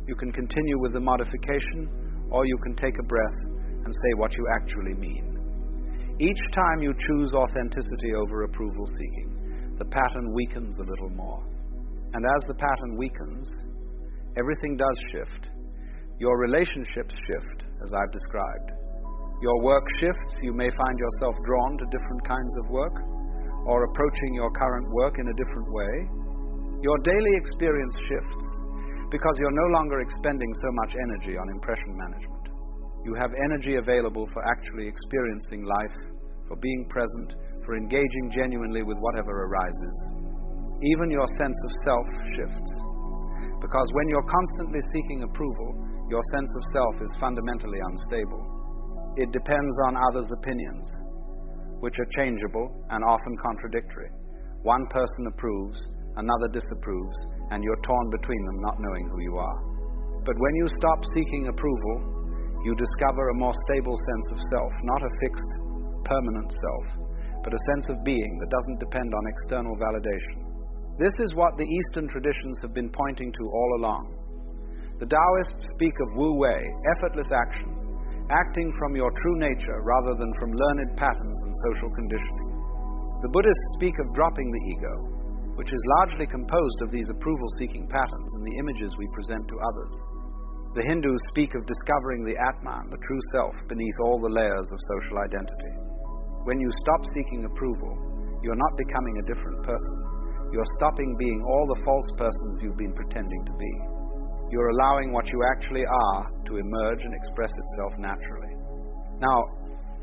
You can continue with the modification, or you can take a breath and say what you actually mean. Each time you choose authenticity over approval seeking, the pattern weakens a little more. And as the pattern weakens, everything does shift. Your relationships shift, as I've described. Your work shifts. You may find yourself drawn to different kinds of work, or approaching your current work in a different way. Your daily experience shifts, because you're no longer expending so much energy on impression management. You have energy available for actually experiencing life, for being present, for engaging genuinely with whatever arises. Even your sense of self shifts, because when you're constantly seeking approval, your sense of self is fundamentally unstable. It depends on others' opinions, which are changeable and often contradictory. One person approves, another disapproves, and you're torn between them, not knowing who you are. But when you stop seeking approval, you discover a more stable sense of self, not a fixed, permanent self, but a sense of being that doesn't depend on external validation. This is what the Eastern traditions have been pointing to all along. The Taoists speak of Wu Wei, effortless action, acting from your true nature rather than from learned patterns and social conditioning. The Buddhists speak of dropping the ego, which is largely composed of these approval-seeking patterns and the images we present to others. The Hindus speak of discovering the Atman, the true self, beneath all the layers of social identity. When you stop seeking approval, you're not becoming a different person. You're stopping being all the false persons you've been pretending to be. You're allowing what you actually are to emerge and express itself naturally. Now,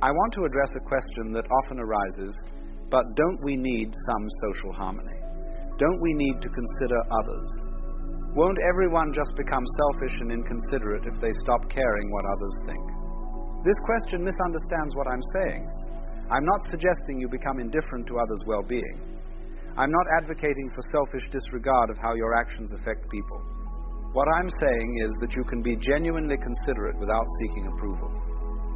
I want to address a question that often arises, but don't we need some social harmony? Don't we need to consider others? Won't everyone just become selfish and inconsiderate if they stop caring what others think? This question misunderstands what I'm saying. I'm not suggesting you become indifferent to others' well-being. I'm not advocating for selfish disregard of how your actions affect people. What I'm saying is that you can be genuinely considerate without seeking approval.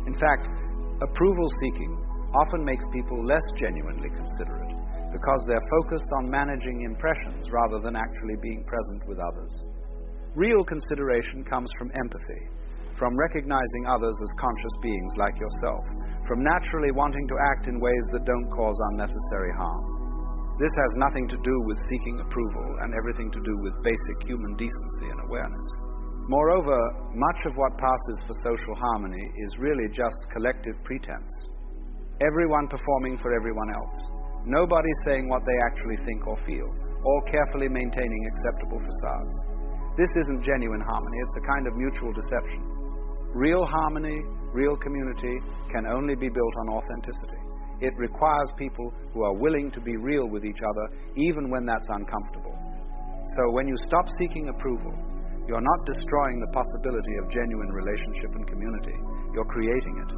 In fact, approval seeking often makes people less genuinely considerate, because they're focused on managing impressions rather than actually being present with others. Real consideration comes from empathy, from recognizing others as conscious beings like yourself, from naturally wanting to act in ways that don't cause unnecessary harm. This has nothing to do with seeking approval and everything to do with basic human decency and awareness. Moreover, much of what passes for social harmony is really just collective pretense. Everyone performing for everyone else. Nobody saying what they actually think or feel, all carefully maintaining acceptable facades. This isn't genuine harmony, it's a kind of mutual deception. Real harmony, real community can only be built on authenticity. It requires people who are willing to be real with each other, even when that's uncomfortable. So when you stop seeking approval, you're not destroying the possibility of genuine relationship and community. You're creating it.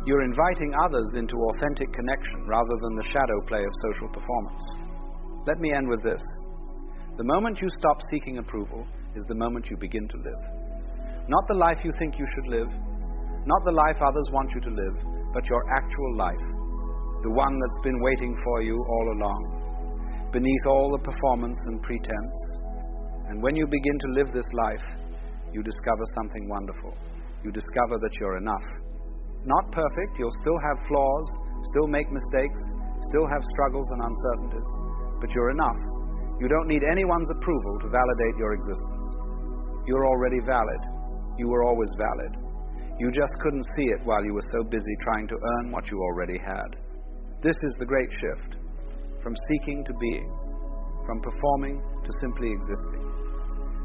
You're inviting others into authentic connection rather than the shadow play of social performance. Let me end with this. The moment you stop seeking approval is the moment you begin to live. Not the life you think you should live, not the life others want you to live, but your actual life, the one that's been waiting for you all along, beneath all the performance and pretense. And when you begin to live this life, you discover something wonderful. You discover that you're enough. Not perfect, you'll still have flaws, still make mistakes, still have struggles and uncertainties, but you're enough. You don't need anyone's approval to validate your existence. You're already valid. You were always valid. You just couldn't see it while you were so busy trying to earn what you already had. This is the great shift, from seeking to being, from performing to simply existing,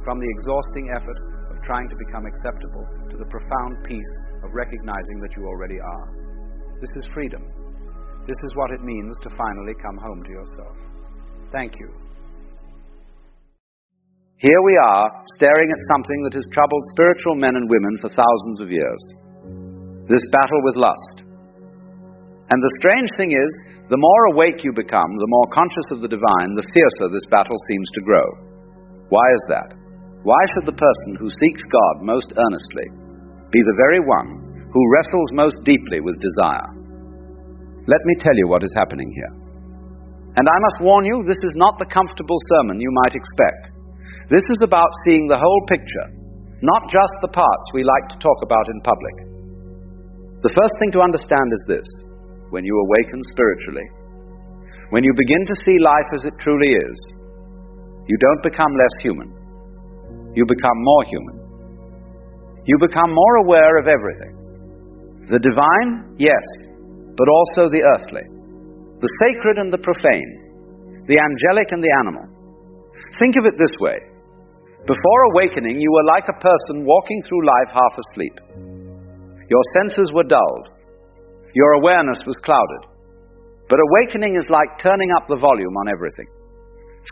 from the exhausting effort of trying to become acceptable to the profound peace of recognizing that you already are. This is freedom. This is what it means to finally come home to yourself. Thank you. Here we are, staring at something that has troubled spiritual men and women for thousands of years. This battle with lust. And the strange thing is, the more awake you become, the more conscious of the divine, the fiercer this battle seems to grow. Why is that? Why should the person who seeks God most earnestly be the very one who wrestles most deeply with desire? Let me tell you what is happening here. And I must warn you, this is not the comfortable sermon you might expect. This is about seeing the whole picture, not just the parts we like to talk about in public. The first thing to understand is this: when you awaken spiritually, when you begin to see life as it truly is, you don't become less human. You become more human. You become more aware of everything. The divine, yes, but also the earthly, the sacred and the profane, the angelic and the animal. Think of it this way. Before awakening, you were like a person walking through life half asleep. Your senses were dulled. Your awareness was clouded. But awakening is like turning up the volume on everything.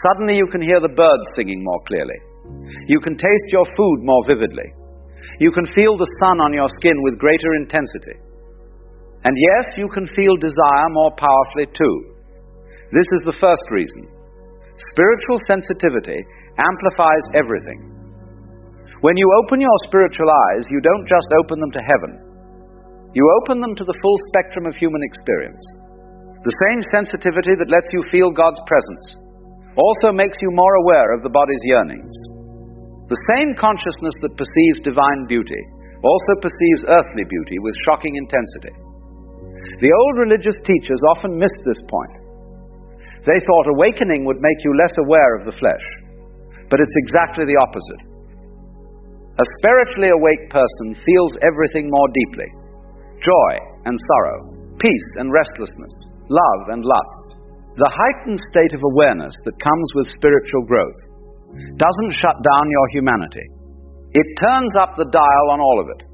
Suddenly you can hear the birds singing more clearly. You can taste your food more vividly. You can feel the sun on your skin with greater intensity. And yes, you can feel desire more powerfully too. This is the first reason. Spiritual sensitivity amplifies everything. When you open your spiritual eyes, you don't just open them to heaven. You open them to the full spectrum of human experience. The same sensitivity that lets you feel God's presence also makes you more aware of the body's yearnings. The same consciousness that perceives divine beauty also perceives earthly beauty with shocking intensity. The old religious teachers often missed this point. They thought awakening would make you less aware of the flesh. But it's exactly the opposite. A spiritually awake person feels everything more deeply. Joy and sorrow, peace and restlessness, love and lust. The heightened state of awareness that comes with spiritual growth doesn't shut down your humanity. It turns up the dial on all of it.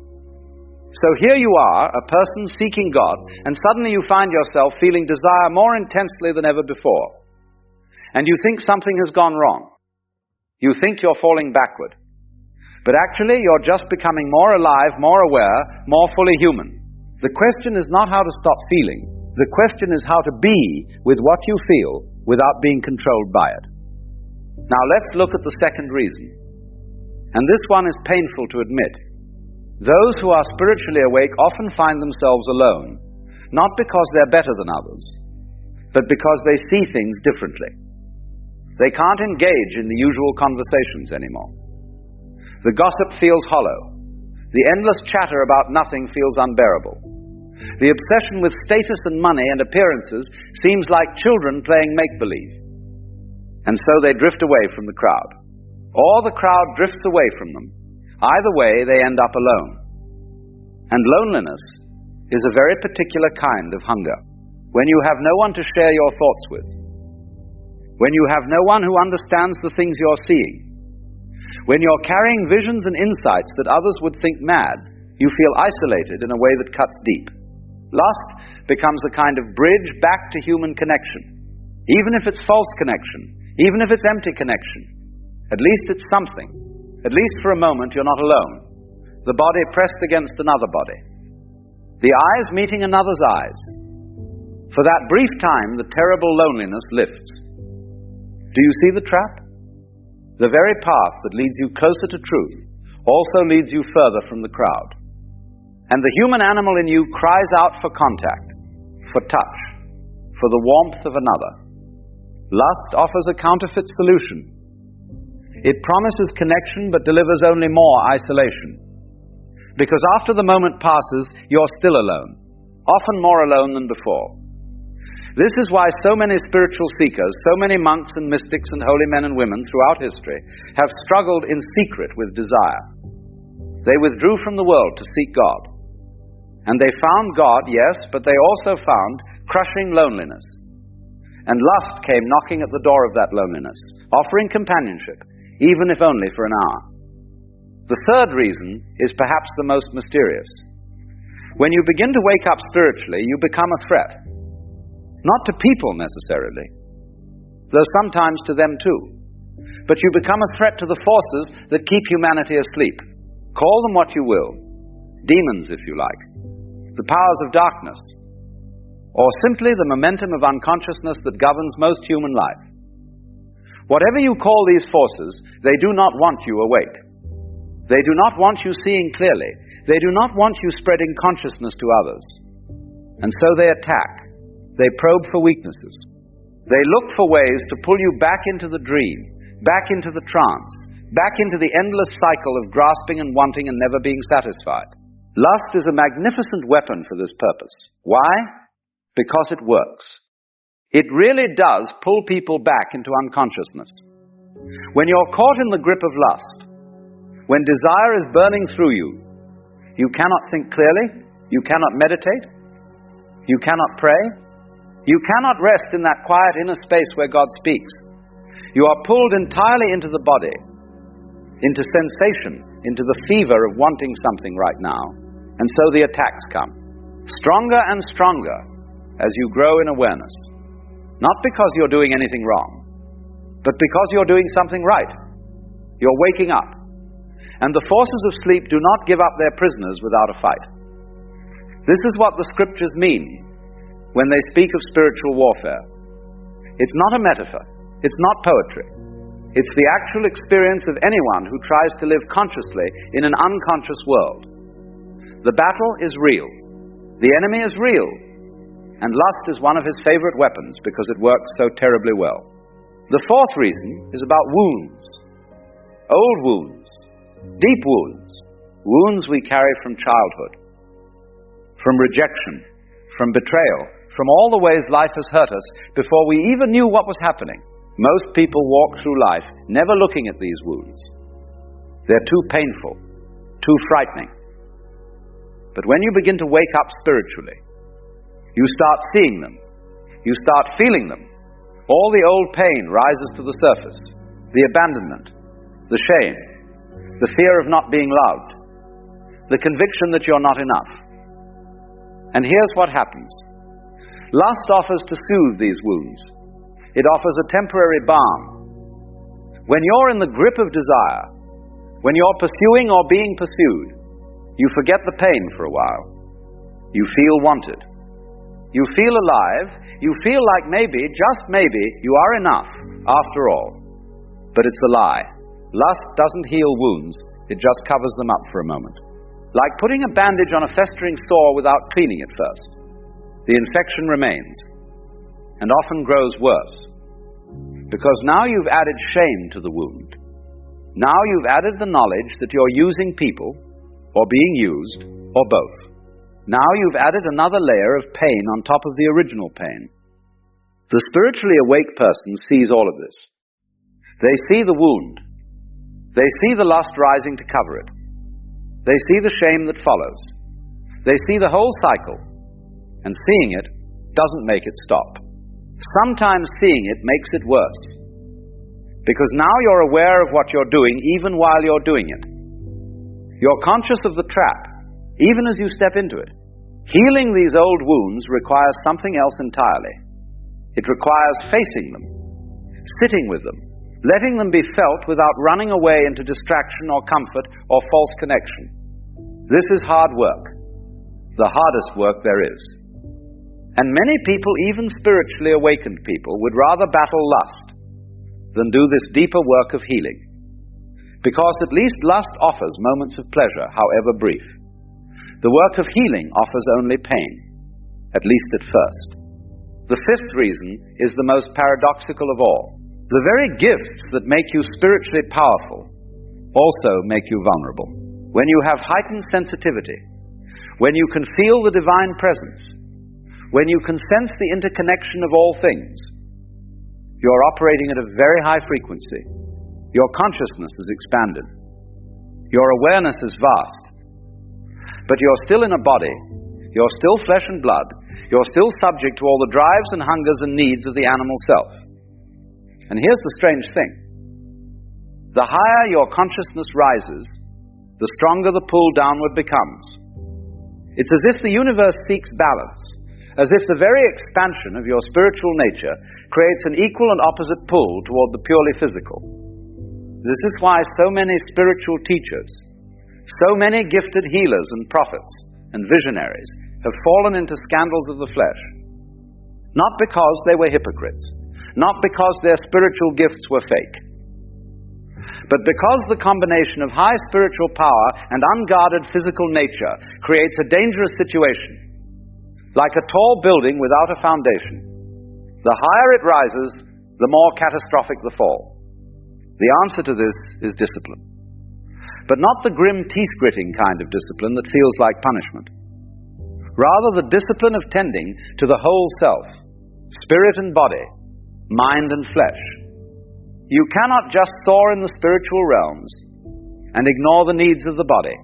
So here you are, a person seeking God, and suddenly you find yourself feeling desire more intensely than ever before. And you think something has gone wrong. You think you're falling backward. But actually, you're just becoming more alive, more aware, more fully human. The question is not how to stop feeling. The question is how to be with what you feel without being controlled by it. Now let's look at the second reason. And this one is painful to admit. Those who are spiritually awake often find themselves alone, not because they're better than others, but because they see things differently. They can't engage in the usual conversations anymore. The gossip feels hollow. The endless chatter about nothing feels unbearable. The obsession with status and money and appearances seems like children playing make-believe. And so they drift away from the crowd. Or the crowd drifts away from them. Either way, they end up alone. And loneliness is a very particular kind of hunger, when you have no one to share your thoughts with. When you have no one who understands the things you're seeing. When you're carrying visions and insights that others would think mad, you feel isolated in a way that cuts deep. Lust becomes a kind of bridge back to human connection. Even if it's false connection, even if it's empty connection, at least it's something. At least for a moment you're not alone. The body pressed against another body. The eyes meeting another's eyes. For that brief time, the terrible loneliness lifts. Do you see the trap? The very path that leads you closer to truth also leads you further from the crowd. And the human animal in you cries out for contact, for touch, for the warmth of another. Lust offers a counterfeit solution. It promises connection but delivers only more isolation. Because after the moment passes, you're still alone, often more alone than before. This is why so many spiritual seekers, so many monks and mystics and holy men and women throughout history have struggled in secret with desire. They withdrew from the world to seek God. And they found God, yes, but they also found crushing loneliness. And lust came knocking at the door of that loneliness, offering companionship, even if only for an hour. The third reason is perhaps the most mysterious. When you begin to wake up spiritually, you become a threat. Not to people necessarily, though sometimes to them too. But you become a threat to the forces that keep humanity asleep. Call them what you will. Demons, if you like. The powers of darkness. Or simply the momentum of unconsciousness that governs most human life. Whatever you call these forces, they do not want you awake. They do not want you seeing clearly. They do not want you spreading consciousness to others. And so they attack. They probe for weaknesses. They look for ways to pull you back into the dream, back into the trance, back into the endless cycle of grasping and wanting and never being satisfied. Lust is a magnificent weapon for this purpose. Why? Because it works. It really does pull people back into unconsciousness. When you're caught in the grip of lust, when desire is burning through you, you cannot think clearly, you cannot meditate, you cannot pray, you cannot rest in that quiet inner space where God speaks. You are pulled entirely into the body, into sensation, into the fever of wanting something right now. And so the attacks come, stronger and stronger as you grow in awareness. Not because you're doing anything wrong, but because you're doing something right. You're waking up. And the forces of sleep do not give up their prisoners without a fight. This is what the scriptures mean when they speak of spiritual warfare. It's not a metaphor. It's not poetry. It's the actual experience of anyone who tries to live consciously in an unconscious world. The battle is real. The enemy is real. And lust is one of his favorite weapons because it works so terribly well. The fourth reason is about wounds. Old wounds. Deep wounds. Wounds we carry from childhood. From rejection. From betrayal. From all the ways life has hurt us before we even knew what was happening. Most people walk through life never looking at these wounds. They're too painful. Too frightening. But when you begin to wake up spiritually, you start seeing them. You start feeling them. All the old pain rises to the surface. The abandonment. The shame. The fear of not being loved. The conviction that you're not enough. And here's what happens. Lust offers to soothe these wounds. It offers a temporary balm. When you're in the grip of desire, when you're pursuing or being pursued, you forget the pain for a while. You feel wanted. You feel alive. You feel like maybe, just maybe, you are enough after all. But it's a lie. Lust doesn't heal wounds. It just covers them up for a moment. Like putting a bandage on a festering sore without cleaning it first. The infection remains and often grows worse. Because now you've added shame to the wound. Now you've added the knowledge that you're using people, or being used, or both. Now you've added another layer of pain on top of the original pain. The spiritually awake person sees all of this. They see the wound. They see the lust rising to cover it. They see the shame that follows. They see the whole cycle. And seeing it doesn't make it stop. Sometimes seeing it makes it worse. Because now you're aware of what you're doing even while you're doing it. You're conscious of the trap, even as you step into it. Healing these old wounds requires something else entirely. It requires facing them, sitting with them, letting them be felt without running away into distraction or comfort or false connection. This is hard work, the hardest work there is. And many people, even spiritually awakened people, would rather battle lust than do this deeper work of healing. Because at least lust offers moments of pleasure, however brief. The work of healing offers only pain, at least at first. The fifth reason is the most paradoxical of all. The very gifts that make you spiritually powerful also make you vulnerable. When you have heightened sensitivity, when you can feel the divine presence, when you can sense the interconnection of all things, you're operating at a very high frequency. Your consciousness is expanded. Your awareness is vast. But you're still in a body. You're still flesh and blood. You're still subject to all the drives and hungers and needs of the animal self. And here's the strange thing. The higher your consciousness rises, the stronger the pull downward becomes. It's as if the universe seeks balance, as if the very expansion of your spiritual nature creates an equal and opposite pull toward the purely physical. This is why so many spiritual teachers, so many gifted healers and prophets and visionaries have fallen into scandals of the flesh. Not because they were hypocrites, not because their spiritual gifts were fake, but because the combination of high spiritual power and unguarded physical nature creates a dangerous situation. Like a tall building without a foundation, the higher it rises, the more catastrophic the fall. The answer to this is discipline. But not the grim teeth-gritting kind of discipline that feels like punishment. Rather, the discipline of tending to the whole self, spirit and body, mind and flesh. You cannot just soar in the spiritual realms and ignore the needs of the body.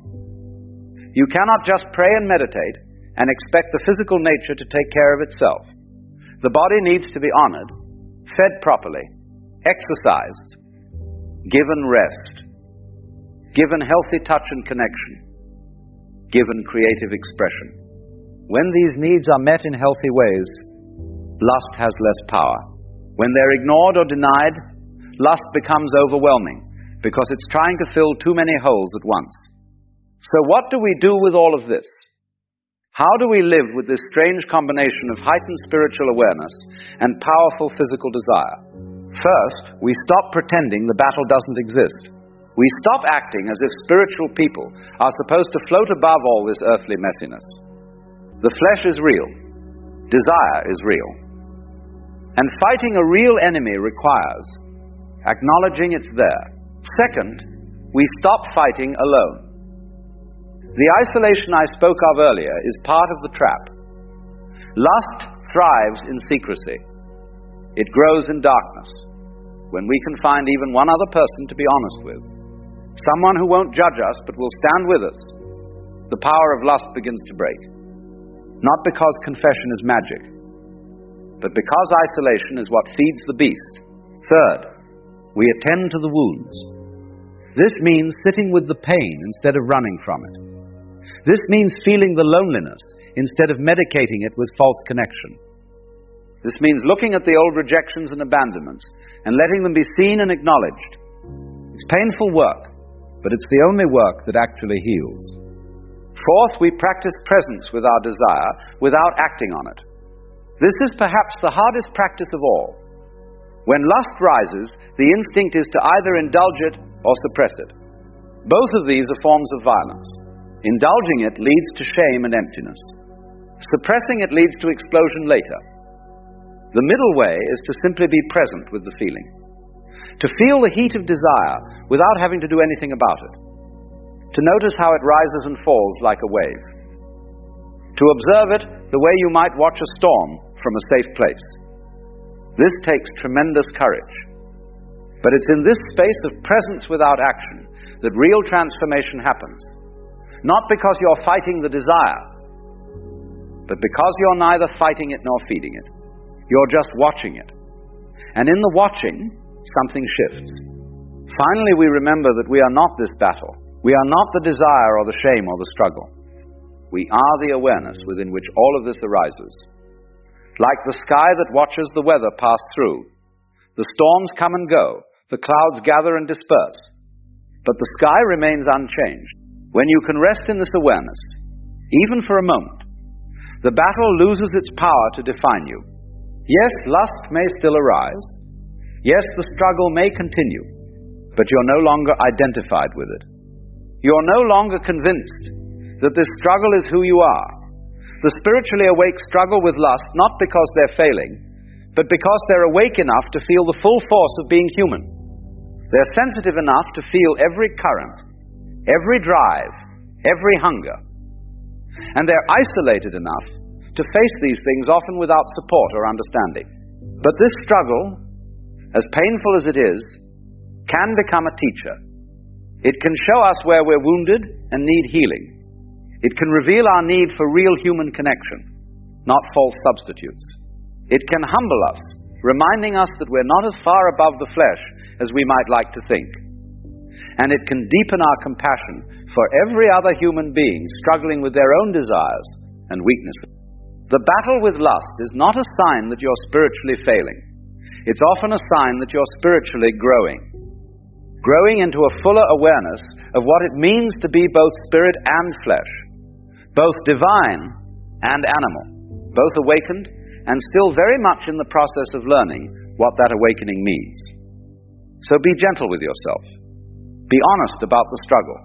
You cannot just pray and meditate and expect the physical nature to take care of itself. The body needs to be honored, fed properly, exercised, given rest, given healthy touch and connection, given creative expression. When these needs are met in healthy ways, lust has less power. When they're ignored or denied, lust becomes overwhelming because it's trying to fill too many holes at once. So what do we do with all of this? How do we live with this strange combination of heightened spiritual awareness and powerful physical desire? First, we stop pretending the battle doesn't exist. We stop acting as if spiritual people are supposed to float above all this earthly messiness. The flesh is real. Desire is real. And fighting a real enemy requires acknowledging it's there. Second, we stop fighting alone. The isolation I spoke of earlier is part of the trap. Lust thrives in secrecy. It grows in darkness, when we can find even one other person to be honest with. Someone who won't judge us but will stand with us. The power of lust begins to break. Not because confession is magic, but because isolation is what feeds the beast. Third, we attend to the wounds. This means sitting with the pain instead of running from it. This means feeling the loneliness instead of medicating it with false connection. This means looking at the old rejections and abandonments and letting them be seen and acknowledged. It's painful work, but it's the only work that actually heals. Fourth, we practice presence with our desire without acting on it. This is perhaps the hardest practice of all. When lust rises, the instinct is to either indulge it or suppress it. Both of these are forms of violence. Indulging it leads to shame and emptiness. Suppressing it leads to explosion later. The middle way is to simply be present with the feeling. To feel the heat of desire without having to do anything about it. To notice how it rises and falls like a wave. To observe it the way you might watch a storm from a safe place. This takes tremendous courage. But it's in this space of presence without action that real transformation happens. Not because you're fighting the desire, but because you're neither fighting it nor feeding it. You're just watching it. And in the watching, something shifts. Finally, we remember that we are not this battle. We are not the desire or the shame or the struggle. We are the awareness within which all of this arises. Like the sky that watches the weather pass through. The storms come and go. The clouds gather and disperse. But the sky remains unchanged. When you can rest in this awareness, even for a moment, the battle loses its power to define you. Yes, lust may still arise. Yes, the struggle may continue, but you're no longer identified with it. You're no longer convinced that this struggle is who you are. The spiritually awake struggle with lust not because they're failing, but because they're awake enough to feel the full force of being human. They're sensitive enough to feel every current, every drive, every hunger. And they're isolated enough to face these things often without support or understanding. But this struggle, as painful as it is, can become a teacher. It can show us where we're wounded and need healing. It can reveal our need for real human connection, not false substitutes. It can humble us, reminding us that we're not as far above the flesh as we might like to think. And it can deepen our compassion for every other human being struggling with their own desires and weaknesses. The battle with lust is not a sign that you're spiritually failing. It's often a sign that you're spiritually growing into a fuller awareness of what it means to be both spirit and flesh, both divine and animal, both awakened and still very much in the process of learning what that awakening means. So be gentle with yourself. Be honest about the struggle.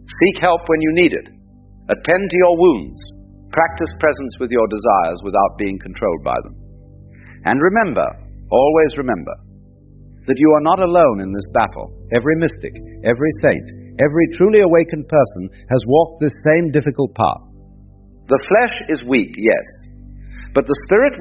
Seek help when you need it. Attend to your wounds. Practice presence with your desires without being controlled by them. And remember, always remember, that you are not alone in this battle. Every mystic, every saint, every truly awakened person has walked this same difficult path. The flesh is weak, yes, but the spirit